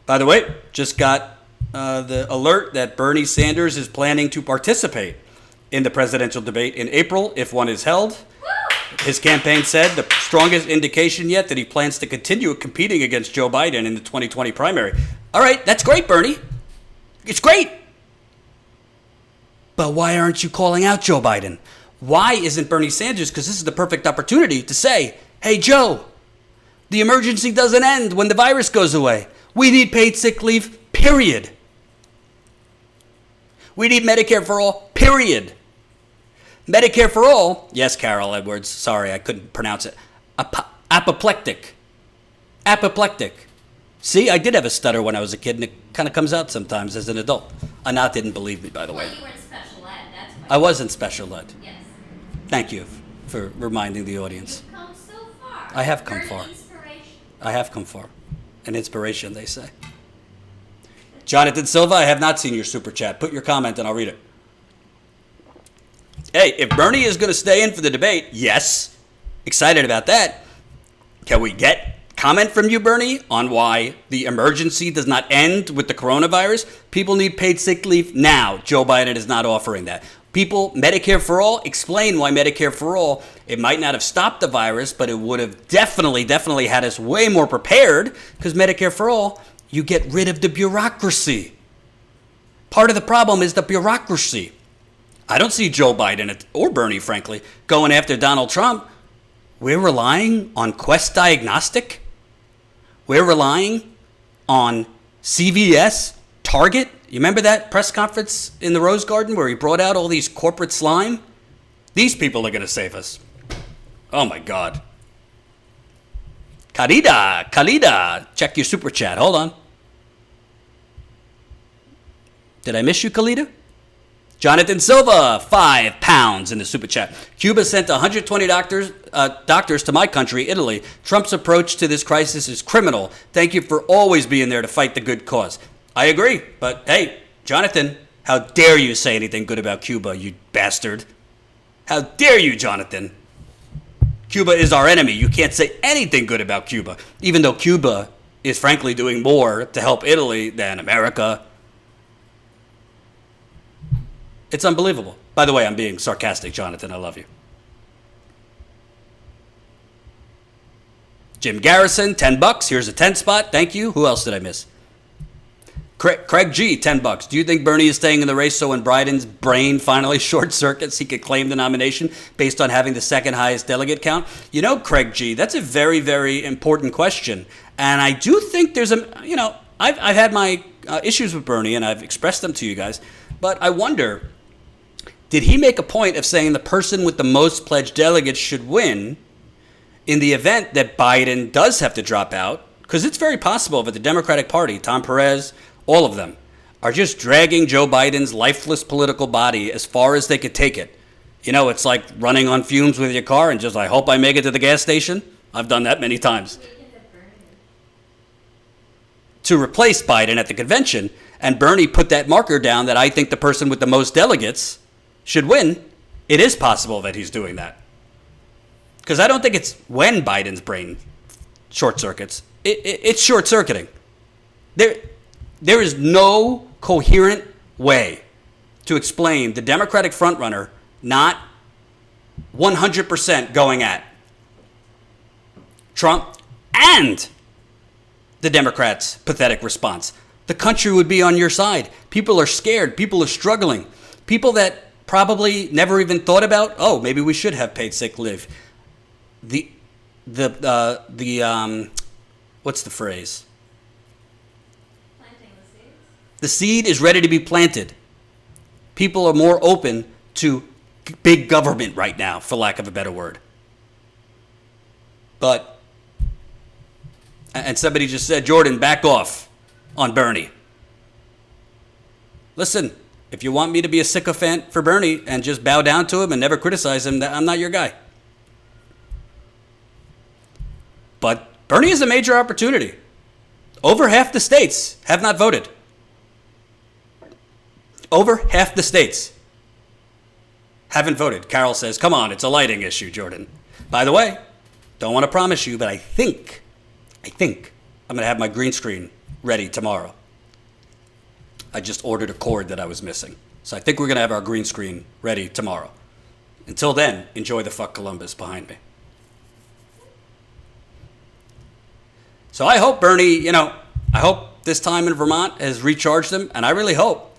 by the way, just got the alert that Bernie Sanders is planning to participate in the presidential debate in April if one is held. His campaign said the strongest indication yet that he plans to continue competing against Joe Biden in the 2020 primary. All right, that's great, Bernie. It's great. But why aren't you calling out Joe Biden? Why isn't Bernie Sanders? Because this is the perfect opportunity to say, hey, Joe, the emergency doesn't end when the virus goes away. We need paid sick leave, period. We need Medicare for all, period. Medicare for all, yes, Carol Edwards, sorry, I couldn't pronounce it. Apoplectic. See, I did have a stutter when I was a kid, and it kind of comes out sometimes as an adult. Anat didn't believe me, by the way. Well, you were in special ed, that's why. I was in special ed. Yes. Thank you for reminding the audience. You've come so far. I have come You're far. an inspiration. I have come far. An inspiration, they say. Jonathan Silva, I have not seen your super chat. Put your comment and I'll read it. Hey, if Bernie is going to stay in for the debate, yes. Excited about that. Can we get comment from you, Bernie, on why the emergency does not end with the coronavirus. People need paid sick leave now. Joe Biden is not offering that. People, Medicare for all, explain why Medicare for all, it might not have stopped the virus, but it would have definitely had us way more prepared, because Medicare for all, you get rid of the bureaucracy. Part of the problem is the bureaucracy. I don't see Joe Biden, or Bernie, frankly, going after Donald Trump. We're relying on Quest Diagnostic. We're relying on CVS, Target. You remember that press conference in the Rose Garden where he brought out all these corporate slime? These people are going to save us. Oh, my God. Khalida, check your super chat. Hold on. Did I miss you, Khalida? Jonathan Silva, £5 in the super chat. Cuba sent 120 doctors to my country, Italy. Trump's approach to this crisis is criminal. Thank you for always being there to fight the good cause. I agree, but hey, Jonathan, how dare you say anything good about Cuba, you bastard? How dare you, Jonathan? Cuba is our enemy. You can't say anything good about Cuba, even though Cuba is frankly doing more to help Italy than America. It's unbelievable. By the way, I'm being sarcastic, Jonathan. I love you. Jim Garrison, $10. Here's a 10 spot. Thank you. Who else did I miss? Craig G, $10. Do you think Bernie is staying in the race so when Biden's brain finally short circuits, he could claim the nomination based on having the second highest delegate count? You know, Craig G, that's a very, very important question. And I do think there's I've had my issues with Bernie and I've expressed them to you guys. But I wonder, did he make a point of saying the person with the most pledged delegates should win in the event that Biden does have to drop out? Because it's very possible that the Democratic Party, Tom Perez, all of them, are just dragging Joe Biden's lifeless political body as far as they could take it. You know, it's like running on fumes with your car and just, I hope I make it to the gas station. I've done that many times. To replace Biden at the convention, and Bernie put that marker down that I think the person with the most delegates should win. It is possible that he's doing that. Because I don't think it's when Biden's brain short circuits. It's short-circuiting. There is no coherent way to explain the Democratic frontrunner not 100% going at Trump and the Democrats' pathetic response. The country would be on your side. People are scared. People are struggling. People that probably never even thought about, oh, maybe we should have paid sick leave. What's the phrase? Planting the seeds. The seed is ready to be planted. People are more open to big government right now, for lack of a better word. But, and somebody just said, Jordan, back off on Bernie. Listen, if you want me to be a sycophant for Bernie and just bow down to him and never criticize him, I'm not your guy. But Bernie is a major opportunity. Over half the states have not voted. Over half the states haven't voted. Carol says, come on, it's a lighting issue, Jordan. By the way, don't want to promise you, but I think I'm going to have my green screen ready tomorrow. I just ordered a cord that I was missing. So I think we're going to have our green screen ready tomorrow. Until then, enjoy the fuck Columbus behind me. So I hope Bernie, I hope this time in Vermont has recharged him, and I really hope.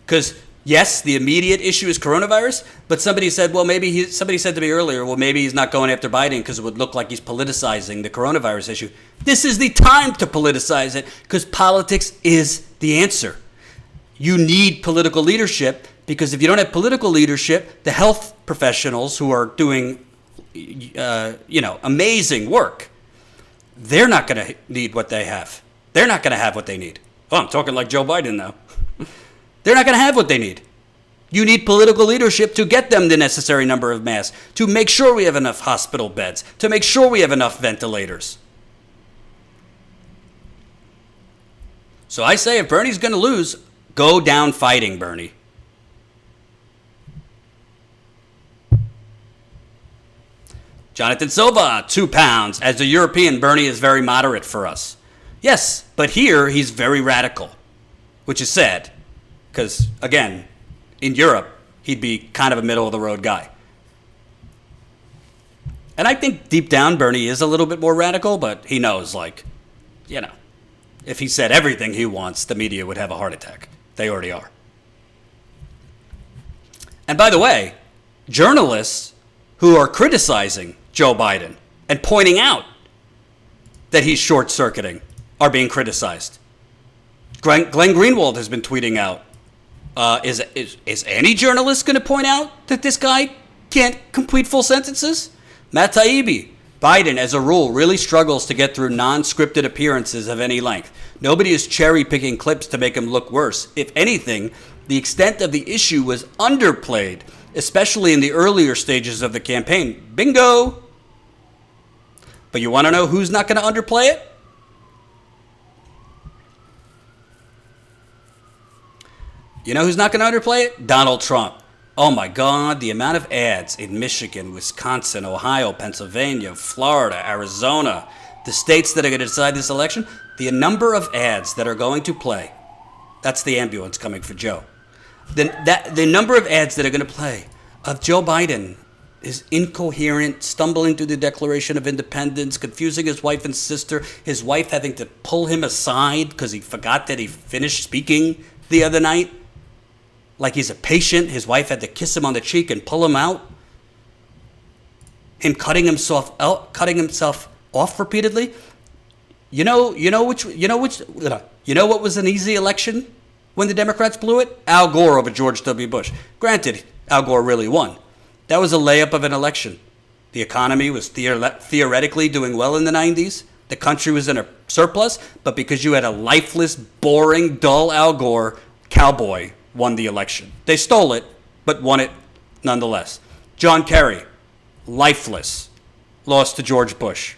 Because, yes, the immediate issue is coronavirus, but somebody said to me earlier, well, maybe he's not going after Biden because it would look like he's politicizing the coronavirus issue. This is the time to politicize it because politics is the answer. You need political leadership because if you don't have political leadership, the health professionals who are doing, amazing work, they're not going to need what they have. They're not going to have what they need. Oh, I'm talking like Joe Biden now. They're not going to have what they need. You need political leadership to get them the necessary number of masks, to make sure we have enough hospital beds, to make sure we have enough ventilators. So I say if Bernie's going to lose, go down fighting, Bernie. Jonathan Silva, 2 pounds. As a European, Bernie is very moderate for us. Yes, but here he's very radical, which is sad. Because, again, in Europe, he'd be kind of a middle-of-the-road guy. And I think deep down, Bernie is a little bit more radical, but he knows, like, you know, if he said everything he wants, the media would have a heart attack. They already are. And by the way, journalists who are criticizing Joe Biden and pointing out that he's short-circuiting are being criticized. Glenn Greenwald has been tweeting out, is any journalist going to point out that this guy can't complete full sentences? Matt Taibbi, Biden, as a rule, really struggles to get through non-scripted appearances of any length. Nobody is cherry-picking clips to make him look worse. If anything, the extent of the issue was underplayed, especially in the earlier stages of the campaign. Bingo! But you want to know who's not going to underplay it? You know who's not going to underplay it? Donald Trump. Oh my God, the amount of ads in Michigan, Wisconsin, Ohio, Pennsylvania, Florida, Arizona, the states that are going to decide this election, the number of ads that are going to play. That's the ambulance coming for Joe. The number of ads that are going to play of Joe Biden is incoherent, stumbling through the Declaration of Independence, confusing his wife and sister, his wife having to pull him aside because he forgot that he finished speaking the other night. Like he's a patient. His wife had to kiss him on the cheek and pull him out. Him cutting himself off repeatedly. You know what was an easy election when the Democrats blew it? Al Gore over George W. Bush. Granted, Al Gore really won. That was a layup of an election. The economy was theoretically doing well in the 90s. The country was in a surplus, but because you had a lifeless, boring, dull Al Gore, cowboy won the election. They stole it, but won it nonetheless. John Kerry, lifeless, lost to George Bush.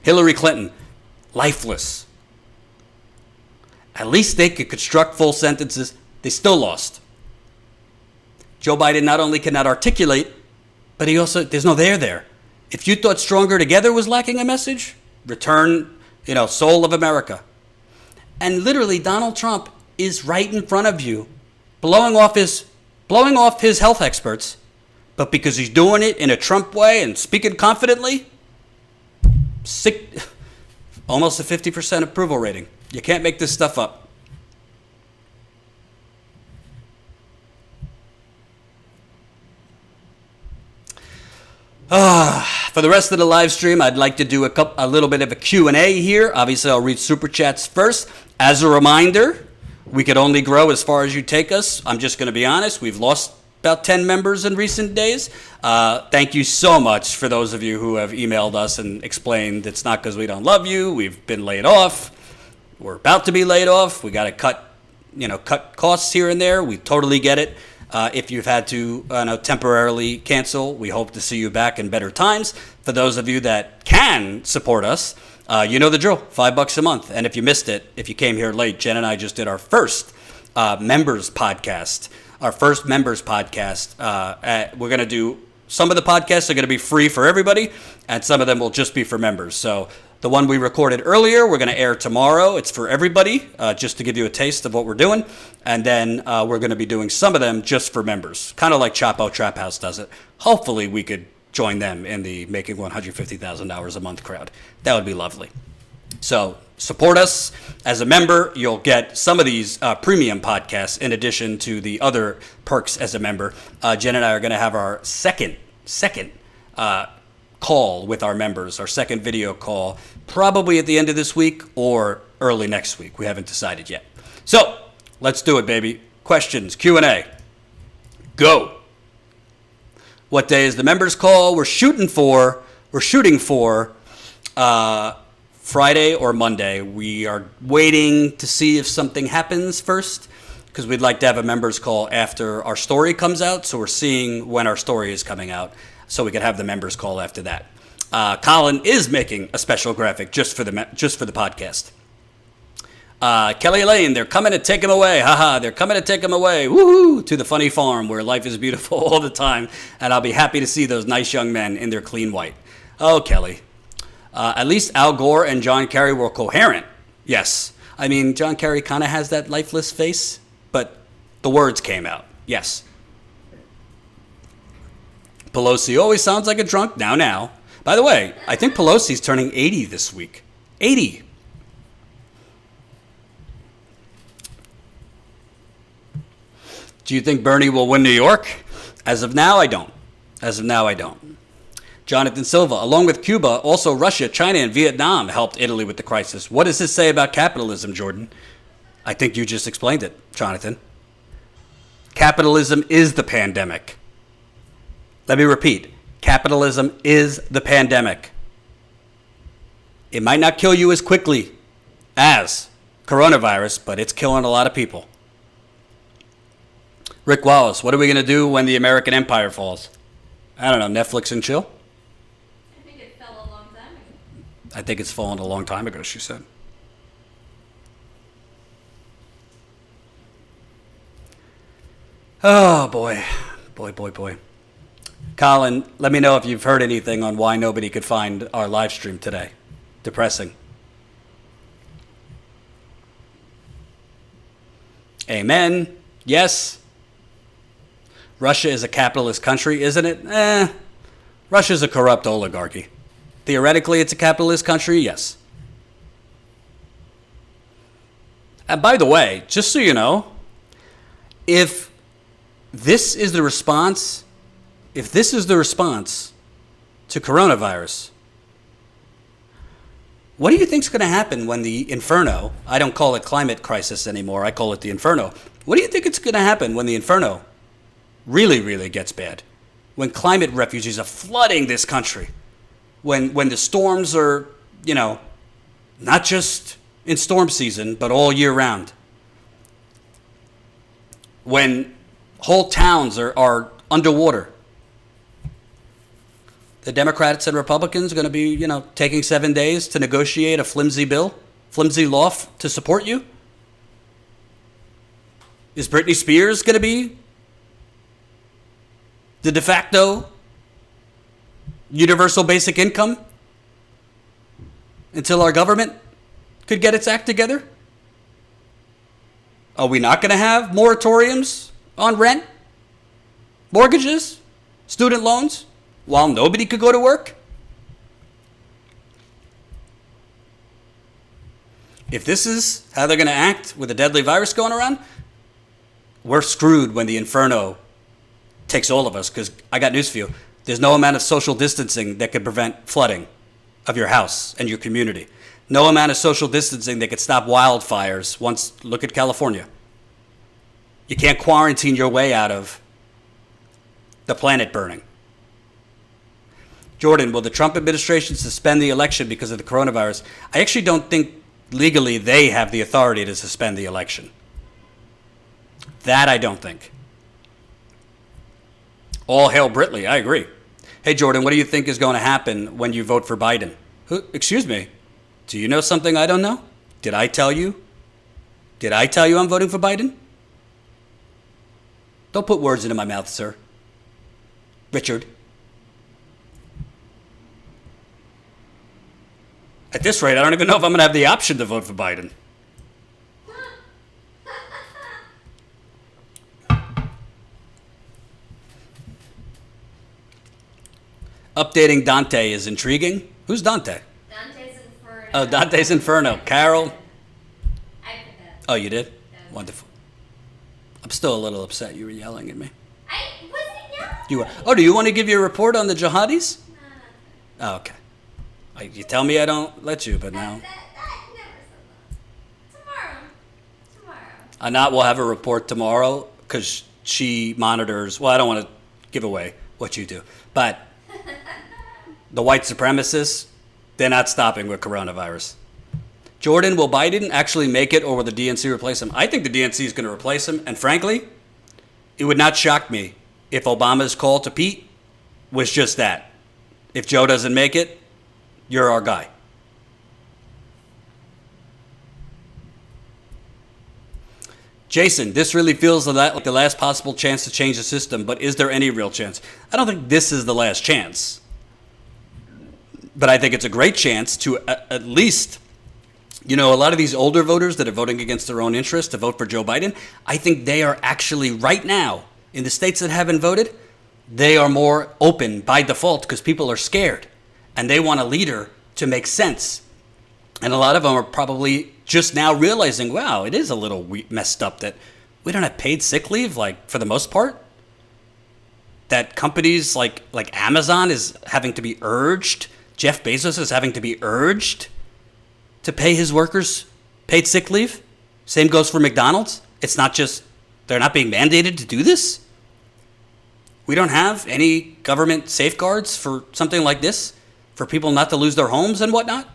Hillary Clinton, lifeless. At least they could construct full sentences. They still lost. Joe Biden not only cannot articulate, but he also, there's no there. If you thought Stronger Together was lacking a message, return, soul of America. And literally Donald Trump is right in front of you, blowing off his health experts, but because he's doing it in a Trump way and speaking confidently, almost a 50% approval rating. You can't make this stuff up. For the rest of the live stream, I'd like to do a little bit of a Q&A here. Obviously, I'll read Super Chats first. As a reminder, we could only grow as far as you take us. I'm just going to be honest. We've lost about 10 members in recent days. Thank you so much for those of you who have emailed us and explained it's not because we don't love you. We've been laid off. We're about to be laid off. We got to cut costs here and there. We totally get it. If you've had to temporarily cancel, we hope to see you back in better times. For those of you that can support us, you know the drill, $5 a month. And if you missed it, if you came here late, Jen and I just did our first members podcast. We're going to do, some of the podcasts are going to be free for everybody, and some of them will just be for members. So the one we recorded earlier, we're going to air tomorrow. It's for everybody, just to give you a taste of what we're doing. And then we're going to be doing some of them just for members, kind of like Chapo Trap House does it. Hopefully we could join them in the making $150,000 a month crowd. That would be lovely. So support us as a member. You'll get some of these premium podcasts in addition to the other perks as a member. Jen and I are going to have our second call with our members, our second video call, probably at the end of this week or early next week. We haven't decided yet. So let's do it, baby. Questions, Q&A. Go. What day is the members call? We're shooting for Friday or Monday. We are waiting to see if something happens first, because we'd like to have a members call after our story comes out. So we're seeing when our story is coming out, so we can have the members call after that. Colin is making a special graphic just for the podcast. Kelly Lane, they're coming to take him away. Haha, they're coming to take him away. Woohoo! To the funny farm where life is beautiful all the time. And I'll be happy to see those nice young men in their clean white. Oh, Kelly. At least Al Gore and John Kerry were coherent. Yes. I mean, John Kerry kind of has that lifeless face, but the words came out. Yes. Pelosi always sounds like a drunk now. By the way, I think Pelosi's turning 80 this week. 80. Do you think Bernie will win New York? As of now, I don't. Jonathan Silva, along with Cuba, also Russia, China, and Vietnam helped Italy with the crisis. What does this say about capitalism, Jordan? I think you just explained it, Jonathan. Capitalism is the pandemic. Let me repeat. Capitalism is the pandemic. It might not kill you as quickly as coronavirus, but it's killing a lot of people. Rick Wallace, what are we going to do when the American empire falls? I don't know, Netflix and chill? I think it fell a long time ago. I think it's fallen a long time ago, she said. Oh, boy. Boy. Colin, let me know if you've heard anything on why nobody could find our live stream today. Depressing. Amen. Yes. Russia is a capitalist country, isn't it? Russia's a corrupt oligarchy. Theoretically, it's a capitalist country, yes. And by the way, just so you know, if this is the response to coronavirus, what do you think is going to happen when the inferno, I don't call it climate crisis anymore, I call it the inferno. What do you think is going to happen when the inferno really gets bad? When climate refugees are flooding this country? When the storms are, not just in storm season, but all year round? When whole towns are underwater? The Democrats and Republicans are going to be, taking 7 days to negotiate a flimsy law to support you? Is Britney Spears going to be the de facto universal basic income until our government could get its act together? Are we not going to have moratoriums on rent, mortgages, student loans, while nobody could go to work? If this is how they're going to act with a deadly virus going around, we're screwed when the inferno takes all of us, because I got news for you. There's no amount of social distancing that could prevent flooding of your house and your community. No amount of social distancing that could stop wildfires. Look at California. You can't quarantine your way out of the planet burning. Jordan, will the Trump administration suspend the election because of the coronavirus? I actually don't think legally they have the authority to suspend the election. That I don't think. All hail Britley, I agree. Hey, Jordan, what do you think is going to happen when you vote for Biden? Excuse me, do you know something I don't know? Did I tell you I'm voting for Biden? Don't put words into my mouth, sir. Richard. At this rate, I don't even know if I'm going to have the option to vote for Biden. Updating Dante is intriguing. Who's Dante? Dante's Inferno. Oh, Dante's Inferno. Carol. I put that. Oh, you did? Wonderful. I'm still a little upset you were yelling at me. I wasn't yelling. You were. Oh, do you want to give your report on the jihadis? No. Oh, okay. You tell me I don't let you, but now. That never said that. Tomorrow. Anat will have a report tomorrow because she monitors. Well, I don't want to give away what you do, but the white supremacists, they're not stopping with coronavirus. Jordan, will Biden actually make it, or will the DNC replace him? I think the DNC is going to replace him, and frankly, it would not shock me if Obama's call to Pete was just that. If Joe doesn't make it, you're our guy. Jason, this really feels like the last possible chance to change the system, but is there any real chance? I don't think this is the last chance. But I think it's a great chance to at least, a lot of these older voters that are voting against their own interest to vote for Joe Biden, I think they are actually right now, in the states that haven't voted, they are more open by default because people are scared and they want a leader to make sense. And a lot of them are probably just now realizing, wow, it is a little messed up that we don't have paid sick leave, like for the most part. That companies like Amazon is having to be urged, Jeff Bezos is having to be urged to pay his workers paid sick leave. Same goes for McDonald's. It's not just, they're not being mandated to do this. We don't have any government safeguards for something like this, for people not to lose their homes and whatnot.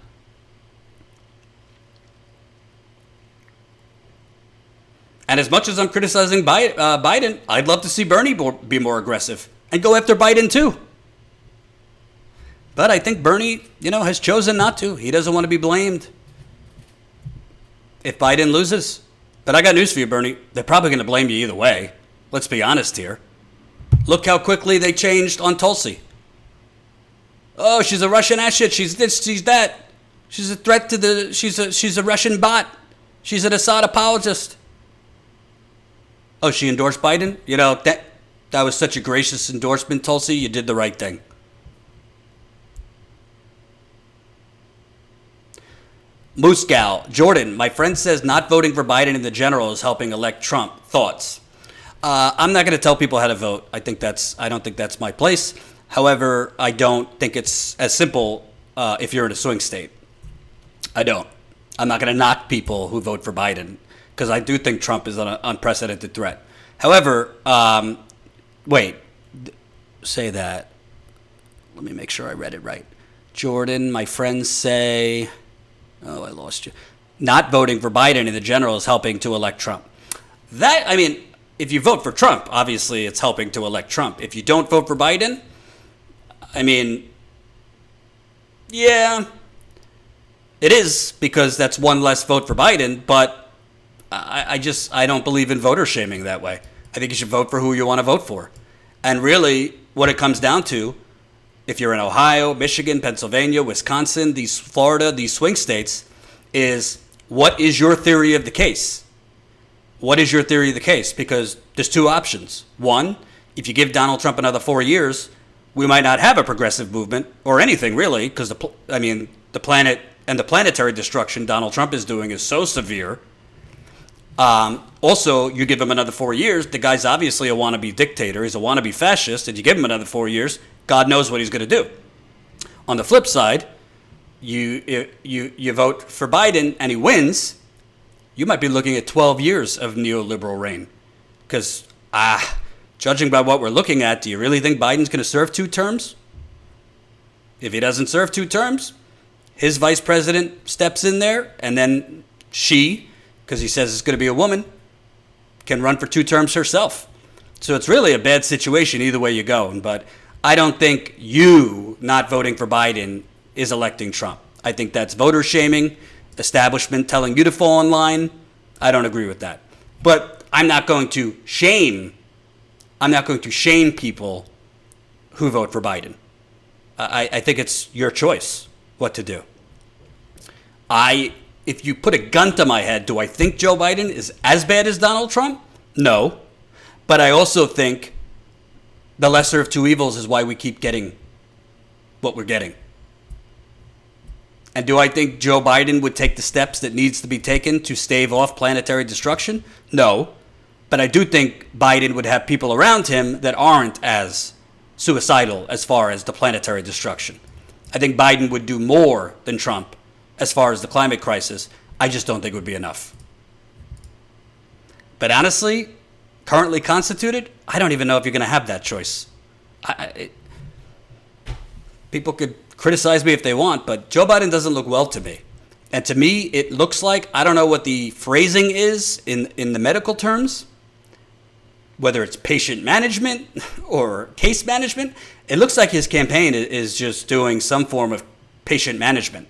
And as much as I'm criticizing Biden, I'd love to see Bernie be more aggressive and go after Biden too. But I think Bernie, has chosen not to. He doesn't want to be blamed if Biden loses. But I got news for you, Bernie. They're probably going to blame you either way. Let's be honest here. Look how quickly they changed on Tulsi. Oh, she's a Russian asset. She's this, she's that. She's a threat to she's a Russian bot. She's an Assad apologist. Oh, she endorsed Biden? That was such a gracious endorsement, Tulsi. You did the right thing. Moose Gal, Jordan, my friend says not voting for Biden in the general is helping elect Trump. Thoughts? I'm not going to tell people how to vote. I don't think that's my place. However, I don't think it's as simple if you're in a swing state. I don't. I'm not going to knock people who vote for Biden because I do think Trump is an unprecedented threat. However, say that. Let me make sure I read it right. Jordan, my friends say, oh, I lost you. Not voting for Biden in the general is helping to elect Trump. If you vote for Trump, obviously it's helping to elect Trump. If you don't vote for Biden, yeah, it is because that's one less vote for Biden, but I don't believe in voter shaming that way. I think you should vote for who you want to vote for. And really, what it comes down to, if you're in Ohio, Michigan, Pennsylvania, Wisconsin, Florida, these swing states, is what is your theory of the case? What is your theory of the case? Because there's two options. One, if you give Donald Trump another 4 years, we might not have a progressive movement or anything really, because the planet and the planetary destruction Donald Trump is doing is so severe. Also, you give him another 4 years, the guy's obviously a wannabe dictator. He's a wannabe fascist, and you give him another 4 years, God knows what he's going to do. On the flip side, you vote for Biden and he wins, you might be looking at 12 years of neoliberal reign. Because, judging by what we're looking at, do you really think Biden's going to serve 2 terms? If he doesn't serve 2 terms, his vice president steps in there, and then she, because he says it's going to be a woman, can run for 2 terms herself. So it's really a bad situation either way you go. But I don't think you not voting for Biden is electing Trump. I think that's voter shaming, establishment telling you to fall in line. I don't agree with that. But I'm not going to shame people who vote for Biden. I think it's your choice what to do. If you put a gun to my head, do I think Joe Biden is as bad as Donald Trump? No. But I also think the lesser of two evils is why we keep getting what we're getting. And do I think Joe Biden would take the steps that needs to be taken to stave off planetary destruction? No. But I do think Biden would have people around him that aren't as suicidal as far as the planetary destruction. I think Biden would do more than Trump as far as the climate crisis. I just don't think it would be enough. But honestly, currently constituted, I don't even know if you're going to have that choice. People could criticize me if they want, but Joe Biden doesn't look well to me. And to me, it looks like, I don't know what the phrasing is in the medical terms, whether it's patient management or case management. It looks like his campaign is just doing some form of patient management.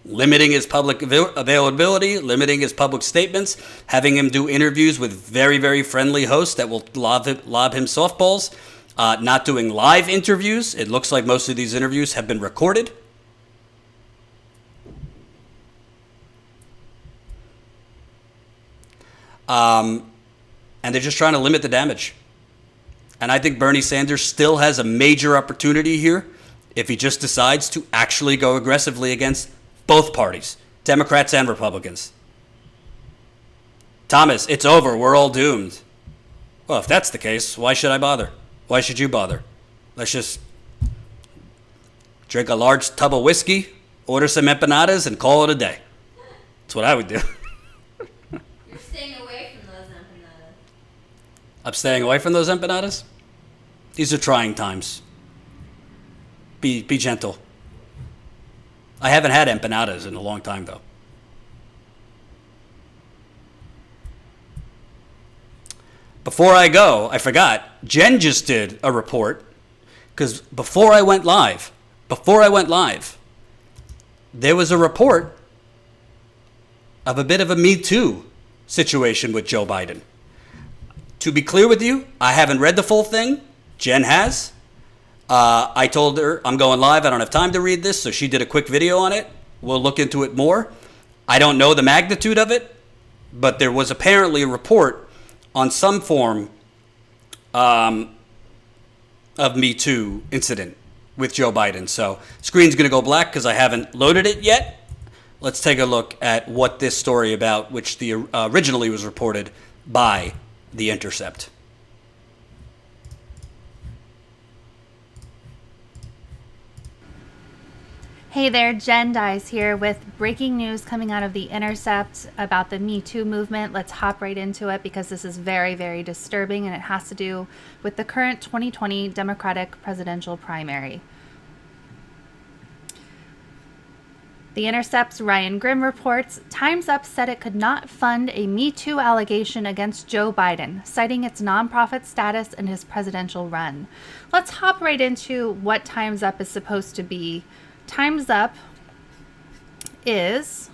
limiting his public availability, limiting his public statements, having him do interviews with very, very friendly hosts that will lob him softballs, not doing live interviews. It looks like most of these interviews have been recorded. And they're just trying to limit the damage. And I think Bernie Sanders still has a major opportunity here if he just decides to actually go aggressively against both parties, Democrats and Republicans. Thomas, it's over. We're all doomed. Well, if that's the case, why should I bother? Why should you bother? Let's just drink a large tub of whiskey, order some empanadas, and call it a day. That's what I would do. You're staying away from those empanadas. I'm staying away from those empanadas? These are trying times. Be gentle. I haven't had empanadas in a long time, though. Before I go, I forgot, Jen just did a report, because before I went live, there was a report of a bit of a Me Too situation with Joe Biden. To be clear with you, I haven't read the full thing. Jen has. I told her I'm going live. I don't have time to read this, so she did a quick video on it. We'll look into it more. I don't know the magnitude of it, but there was apparently a report on some form of Me Too incident with Joe Biden. So screen's going to go black because I haven't loaded it yet. Let's take a look at what this story about, which originally was reported by The Intercept. Hey there, Jen Dice here with breaking news coming out of The Intercept about the Me Too movement. Let's hop right into it because this is very, very disturbing and it has to do with the current 2020 Democratic presidential primary. The Intercept's Ryan Grimm reports, Time's Up said it could not fund a Me Too allegation against Joe Biden, citing its nonprofit status in his presidential run. Let's hop right into what Time's Up is supposed to be. Time's Up is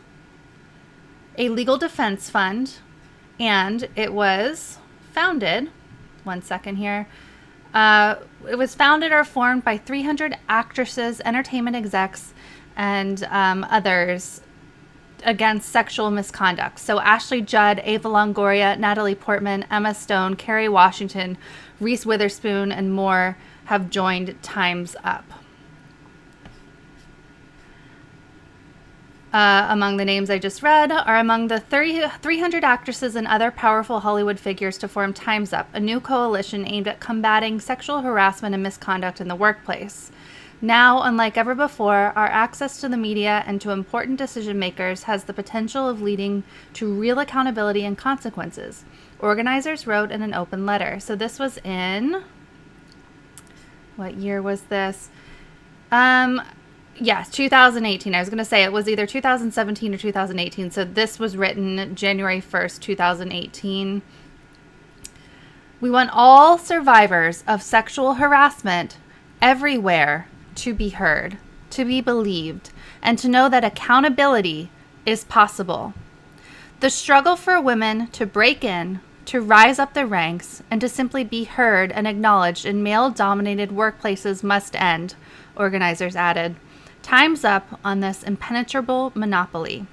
a legal defense fund, and it was founded, one second here, it was founded or formed by 300 actresses, entertainment execs, and others against sexual misconduct. So Ashley Judd, Ava Longoria, Natalie Portman, Emma Stone, Kerry Washington, Reese Witherspoon, and more have joined Time's Up. Among the names I just read are among the 300 actresses and other powerful Hollywood figures to form Time's Up, a new coalition aimed at combating sexual harassment and misconduct in the workplace. Now, unlike ever before, our access to the media and to important decision makers has the potential of leading to real accountability and consequences, organizers wrote in an open letter. So this was in, what year was this? Yes, 2018. I was going to say it was either 2017 or 2018. So this was written January 1st, 2018. We want all survivors of sexual harassment everywhere to be heard, to be believed, and to know that accountability is possible. The struggle for women to break in, to rise up the ranks, and to simply be heard and acknowledged in male-dominated workplaces must end, organizers added. Time's up on this impenetrable monopoly.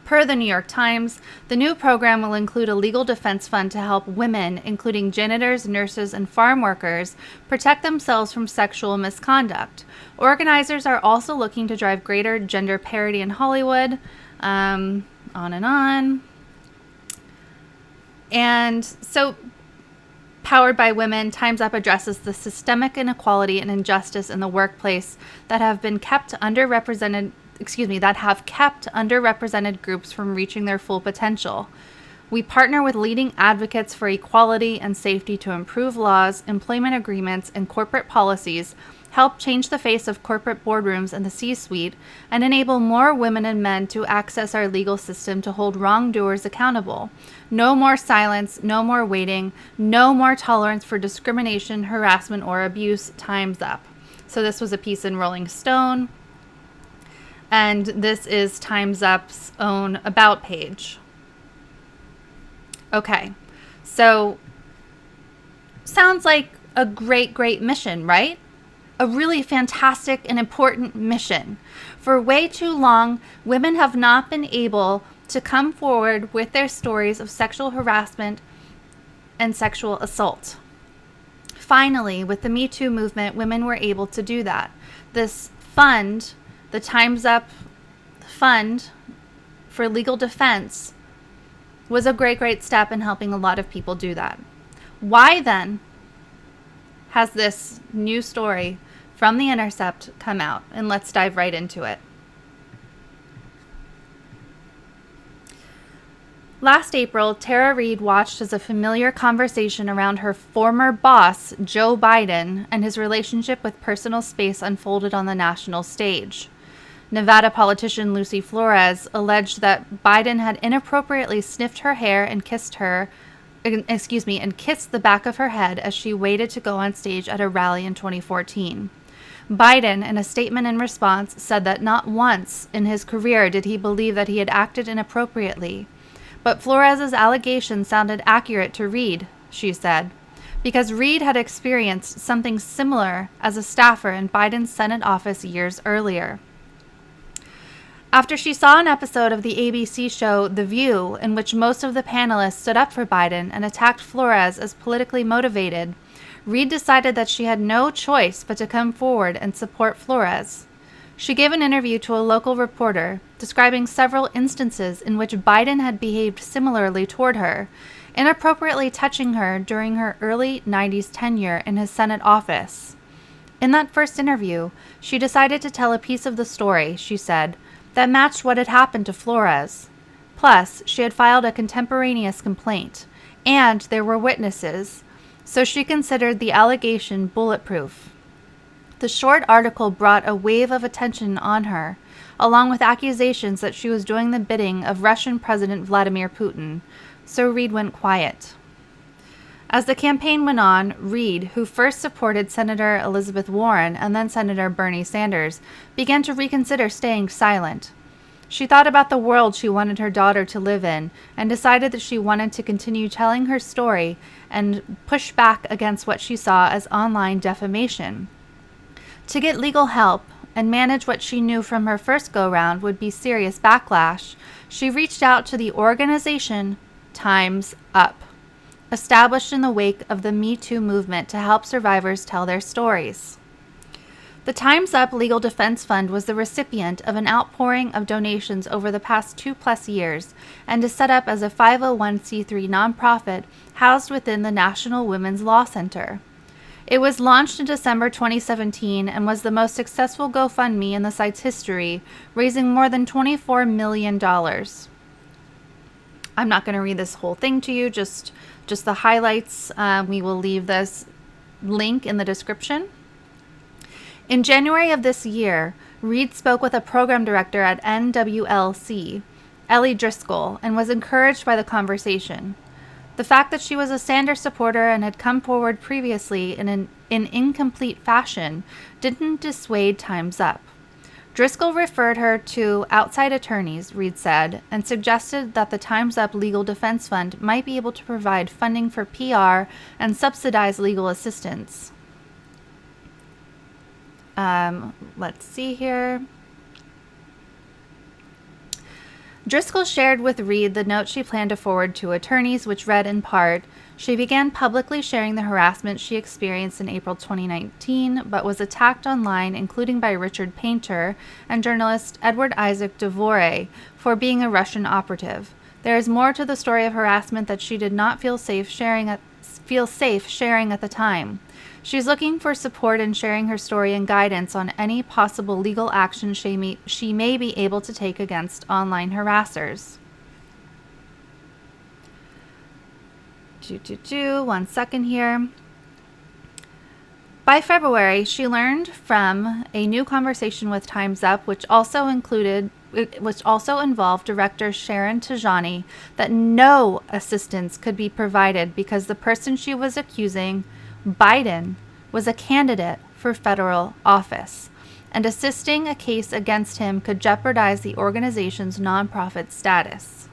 Per the New York Times, the new program will include a legal defense fund to help women, including janitors, nurses, and farm workers, protect themselves from sexual misconduct. Organizers are also looking to drive greater gender parity in Hollywood, on and on. And so, powered by women, Time's Up addresses the systemic inequality and injustice in the workplace that have kept underrepresented groups from reaching their full potential. We partner with leading advocates for equality and safety to improve laws, employment agreements, and corporate policies, help change the face of corporate boardrooms and the C-suite, and enable more women and men to access our legal system to hold wrongdoers accountable. No more silence, no more waiting, no more tolerance for discrimination, harassment, or abuse. Time's Up. So this was a piece in Rolling Stone. And this is Time's Up's own About page. Okay, so sounds like a great mission, right? A really fantastic and important mission. For way too long, women have not been able to come forward with their stories of sexual harassment and sexual assault. Finally, with the Me Too movement, women were able to do that. This fund, the Time's Up Fund for Legal Defense, was a great step in helping a lot of people do that. Why then has this new story from The Intercept come out? And let's dive right into it. Last April, Tara Reade watched as a familiar conversation around her former boss, Joe Biden, and his relationship with personal space unfolded on the national stage. Nevada politician Lucy Flores alleged that Biden had inappropriately sniffed her hair and kissed the back of her head as she waited to go on stage at a rally in 2014. Biden, in a statement in response, said that not once in his career did he believe that he had acted inappropriately. But Flores' allegations sounded accurate to Reade, she said, because Reade had experienced something similar as a staffer in Biden's Senate office years earlier. After she saw an episode of the ABC show The View, in which most of the panelists stood up for Biden and attacked Flores as politically motivated, Reade decided that she had no choice but to come forward and support Flores. She gave an interview to a local reporter, describing several instances in which Biden had behaved similarly toward her, inappropriately touching her during her early 90s tenure in his Senate office. In that first interview, she decided to tell a piece of the story, she said, that matched what had happened to Flores. Plus, she had filed a contemporaneous complaint, and there were witnesses, so she considered the allegation bulletproof. The short article brought a wave of attention on her, along with accusations that she was doing the bidding of Russian President Vladimir Putin, so Reade went quiet. As the campaign went on, Reade, who first supported Senator Elizabeth Warren and then Senator Bernie Sanders, began to reconsider staying silent. She thought about the world she wanted her daughter to live in and decided that she wanted to continue telling her story and push back against what she saw as online defamation. To get legal help and manage what she knew from her first go-round would be serious backlash, she reached out to the organization Time's Up, established in the wake of the Me Too movement to help survivors tell their stories. The Time's Up Legal Defense Fund was the recipient of an outpouring of donations over the past 2+ years and is set up as a 501c3 nonprofit housed within the National Women's Law Center. It was launched in December 2017 and was the most successful GoFundMe in the site's history, raising more than $24 million. I'm not going to read this whole thing to you, just the highlights. We will leave this link in the description. In January of this year, Reade spoke with a program director at NWLC, Ellie Driscoll, and was encouraged by the conversation. The fact that she was a Sanders supporter and had come forward previously in an incomplete fashion didn't dissuade Time's Up. Driscoll referred her to outside attorneys, Reade said, and suggested that the Time's Up Legal Defense Fund might be able to provide funding for PR and subsidize legal assistance. Let's see here. Driscoll shared with Reade the note she planned to forward to attorneys, which read in part, she began publicly sharing the harassment she experienced in April 2019, but was attacked online, including by Richard Painter and journalist Edward Isaac Devore, for being a Russian operative. There is more to the story of harassment that she did not feel safe sharing at the time. She's looking for support in sharing her story and guidance on any possible legal action she may be able to take against online harassers. 1 second here. By February, she learned from a new conversation with Time's Up, which also involved director Sharon Tajani, that no assistance could be provided because the person she was accusing, Biden, was a candidate for federal office. and assisting a case against him could jeopardize the organization's nonprofit status.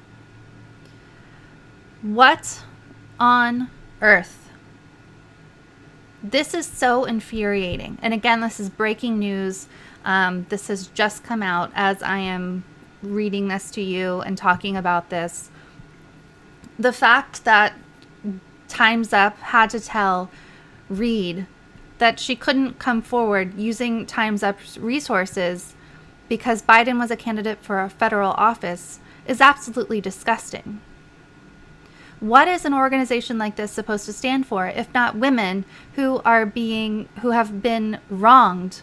What on earth? This is so infuriating. And again, this is breaking news. This has just come out as I am reading this to you and talking about this. The fact that Time's Up had to tell Reed that she couldn't come forward using Time's Up's resources because Biden was a candidate for a federal office is absolutely disgusting. What is an organization like this supposed to stand for, if not women who have been wronged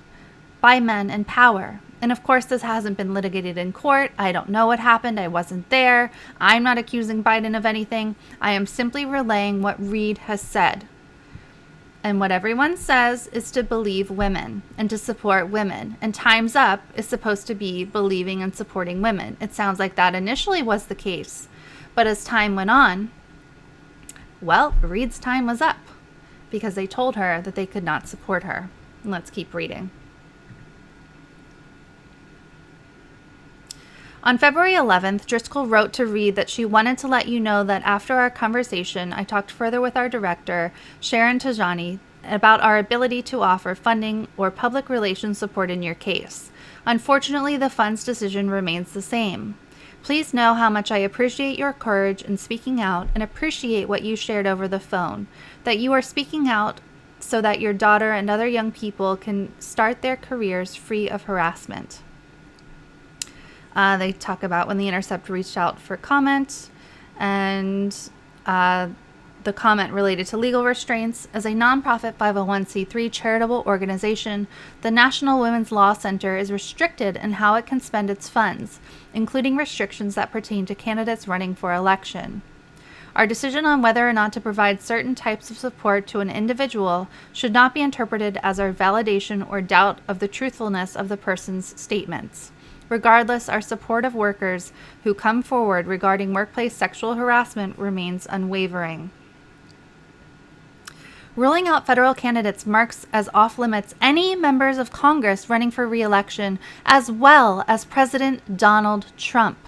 by men in power? And of course, this hasn't been litigated in court. I don't know what happened. I wasn't there. I'm not accusing Biden of anything. I am simply relaying what Reed has said. And what everyone says is to believe women and to support women. And Time's Up is supposed to be believing and supporting women. It sounds like that initially was the case. But as time went on, well, Reed's time was up because they told her that they could not support her. Let's keep reading. On February 11th, Driscoll wrote to Reed that she wanted to let you know that after our conversation, I talked further with our director, Sharon Tajani, about our ability to offer funding or public relations support in your case. Unfortunately, the fund's decision remains the same. Please know how much I appreciate your courage in speaking out and appreciate what you shared over the phone, that you are speaking out so that your daughter and other young people can start their careers free of harassment. They talk about when The Intercept reached out for comment, and the comment related to legal restraints. As a nonprofit 501c3 charitable organization, the National Women's Law Center is restricted in how it can spend its funds, including restrictions that pertain to candidates running for election. Our decision on whether or not to provide certain types of support to an individual should not be interpreted as our validation or doubt of the truthfulness of the person's statements. Regardless, our support of workers who come forward regarding workplace sexual harassment remains unwavering. Ruling out federal candidates marks as off-limits any members of Congress running for re-election, as well as President Donald Trump.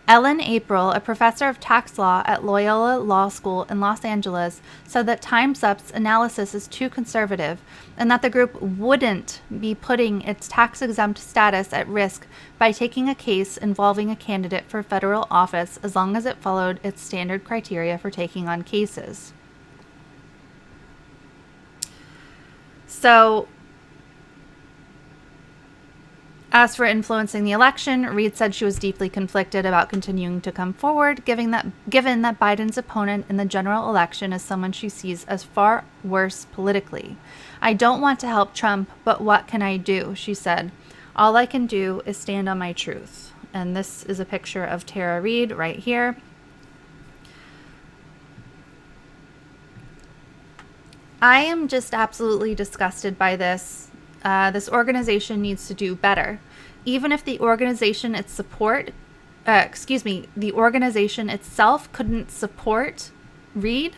Ellen April, a professor of tax law at Loyola Law School in Los Angeles, said that Time's Up's analysis is too conservative and that the group wouldn't be putting its tax-exempt status at risk by taking a case involving a candidate for federal office as long as it followed its standard criteria for taking on cases. So, as for influencing the election, Reed said she was deeply conflicted about continuing to come forward, given that Biden's opponent in the general election is someone she sees as far worse politically. I don't want to help Trump, but what can I do? She said. All I can do is stand on my truth. And this is a picture of Tara Reid right here. I am just absolutely disgusted by this. This organization needs to do better. Even if the organization the organization itself couldn't support Reed,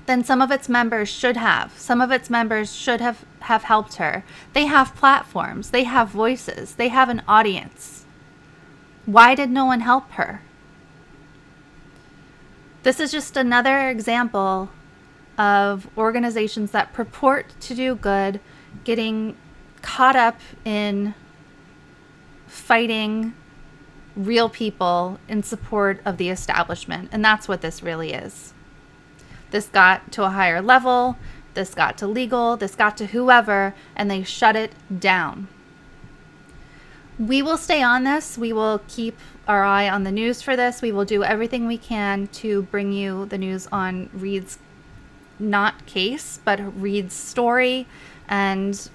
then some of its members should have. Some of its members should have helped her. They have platforms. They have voices. They have an audience. Why did no one help her? This is just another example of organizations that purport to do good getting caught up in fighting real people in support of the establishment. And that's what this really is. This got to a higher level, this got to legal, this got to whoever, and they shut it down. We will stay on this. We will keep our eye on the news for this. We will do everything we can to bring you the news on Reed's not case, but Reed's story, and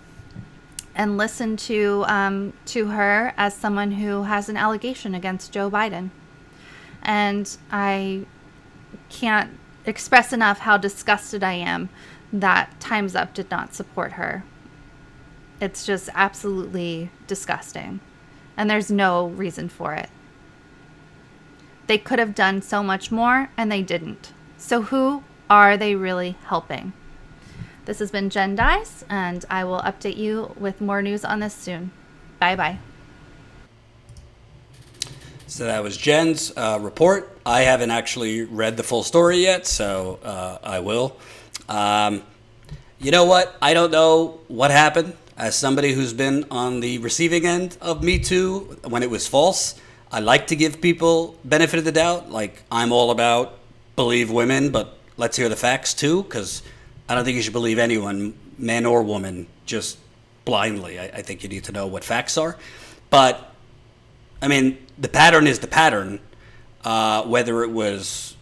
listen to her as someone who has an allegation against Joe Biden. And I can't express enough how disgusted I am that Time's Up did not support her. It's just absolutely disgusting. And there's no reason for it. They could have done so much more, and they didn't. So who are they really helping? This has been Jen Dice, and I will update you with more news on this soon. Bye-bye. So that was Jen's report. I haven't actually read the full story yet, so I will. You know what? I don't know what happened. As somebody who's been on the receiving end of Me Too when it was false, I like to give people benefit of the doubt. Like, I'm all about believe women, but let's hear the facts too, because I don't think you should believe anyone, man or woman, just blindly. I think you need to know what facts are. But, I mean, the pattern is the pattern. Whether it was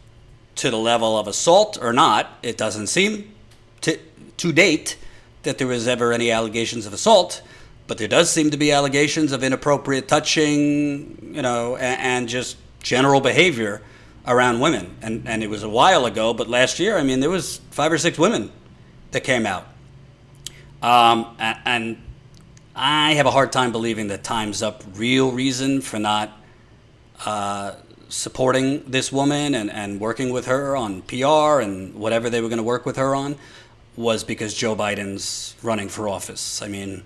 to the level of assault or not, it doesn't seem to date that there was ever any allegations of assault, but there does seem to be allegations of inappropriate touching, and just general behavior around women. And it was a while ago, but last year, I mean, there was 5 or 6 women that came out. And I have a hard time believing that Time's Up real reason for not supporting this woman and working with her on PR and whatever they were going to work with her on was because Joe Biden's running for office. I mean,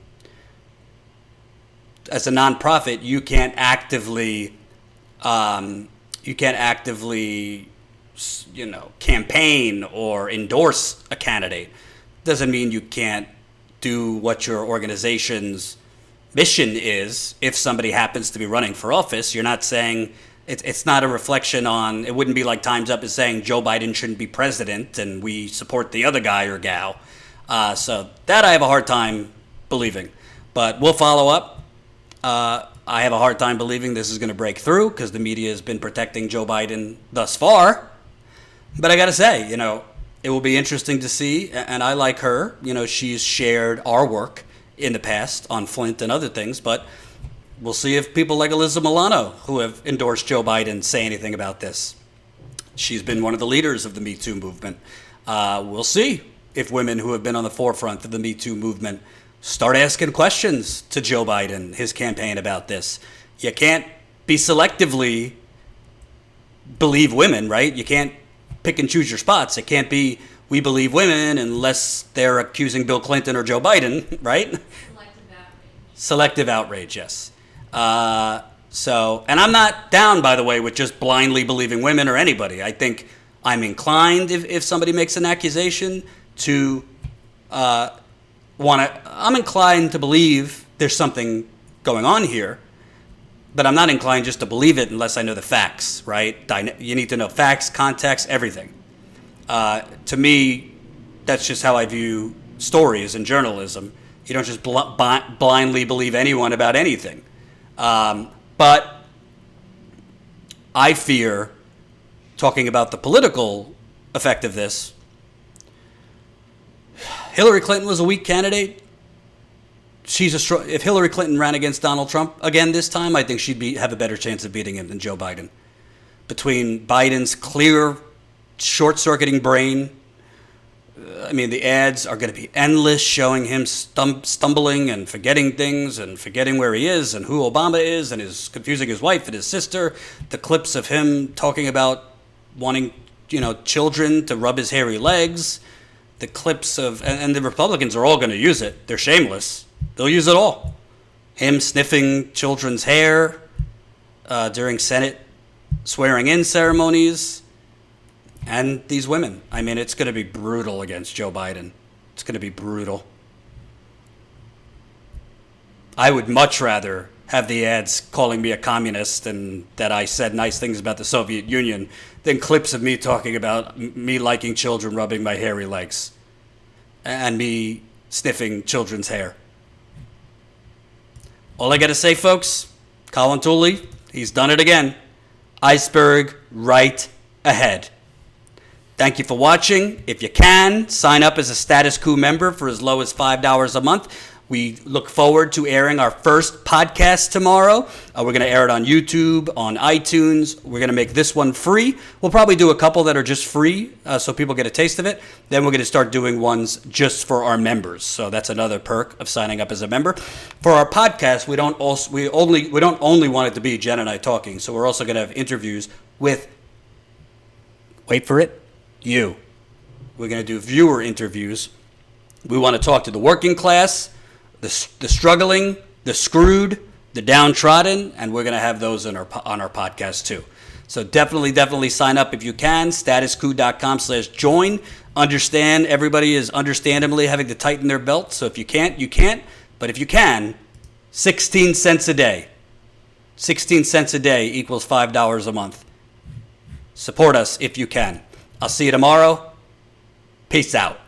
as a nonprofit, you can't actively campaign or endorse a candidate. Doesn't mean you can't do what your organization's mission is if somebody happens to be running for office. You're not saying it's not a reflection on, it wouldn't be like Time's Up is saying Joe Biden shouldn't be president and we support the other guy or gal. So that I have a hard time believing. But we'll follow up. I have a hard time believing this is going to break through because the media has been protecting Joe Biden thus far. But I got to say, it will be interesting to see. And I like her. She's shared our work in the past on Flint and other things. But we'll see if people like Alyssa Milano, who have endorsed Joe Biden, say anything about this. She's been one of the leaders of the Me Too movement. We'll see if women who have been on the forefront of the Me Too movement start asking questions to Joe Biden, his campaign, about this. You can't be selectively believe women, right? You can't pick and choose your spots. It can't be we believe women unless they're accusing Bill Clinton or Joe Biden, right? Selective outrage, yes. And I'm not down, by the way, with just blindly believing women or anybody. I think I'm inclined, if somebody makes an accusation, to I'm inclined to believe there's something going on here, but I'm not inclined just to believe it unless I know the facts, right? You need to know facts, context, everything. To me, that's just how I view stories and journalism. You don't just blindly believe anyone about anything. But I fear, talking about the political effect of this, Hillary Clinton was a weak candidate. If Hillary Clinton ran against Donald Trump again this time, I think she'd have a better chance of beating him than Joe Biden. Between Biden's clear, short-circuiting brain, I mean, the ads are going to be endless, showing him stumbling and forgetting things and forgetting where he is and who Obama is and is confusing his wife and his sister. The clips of him talking about wanting, children to rub his hairy legs. The clips of, and the Republicans are all going to use it. They're shameless. They'll use it all. Him sniffing children's hair during Senate swearing-in ceremonies. And these women. I mean, it's going to be brutal against Joe Biden. It's going to be brutal. I would much rather have the ads calling me a communist and that I said nice things about the Soviet Union than clips of me talking about me liking children rubbing my hairy legs and me sniffing children's hair. All I got to say, folks, Colin Tooley, he's done it again. Iceberg right ahead. Thank you for watching. If you can, sign up as a Status Coup member for as low as $5 a month. We look forward to airing our first podcast tomorrow. We're going to air it on YouTube, on iTunes. We're going to make this one free. We'll probably do a couple that are just free so people get a taste of it. Then we're going to start doing ones just for our members. So that's another perk of signing up as a member. For our podcast, we don't only want it to be Jen and I talking. So we're also going to have interviews with, wait for it, you. We're going to do viewer interviews We want to talk to the working class, the struggling, the screwed, the downtrodden, and we're going to have those on our podcast too. So definitely sign up if you can. Statuscoup.com/join. Understand everybody is understandably having to tighten their belt. So if you can't, you can't. But if you can, 16 cents a day. 16 cents a day equals $5 a month. Support us if you can. I'll see you tomorrow. Peace out.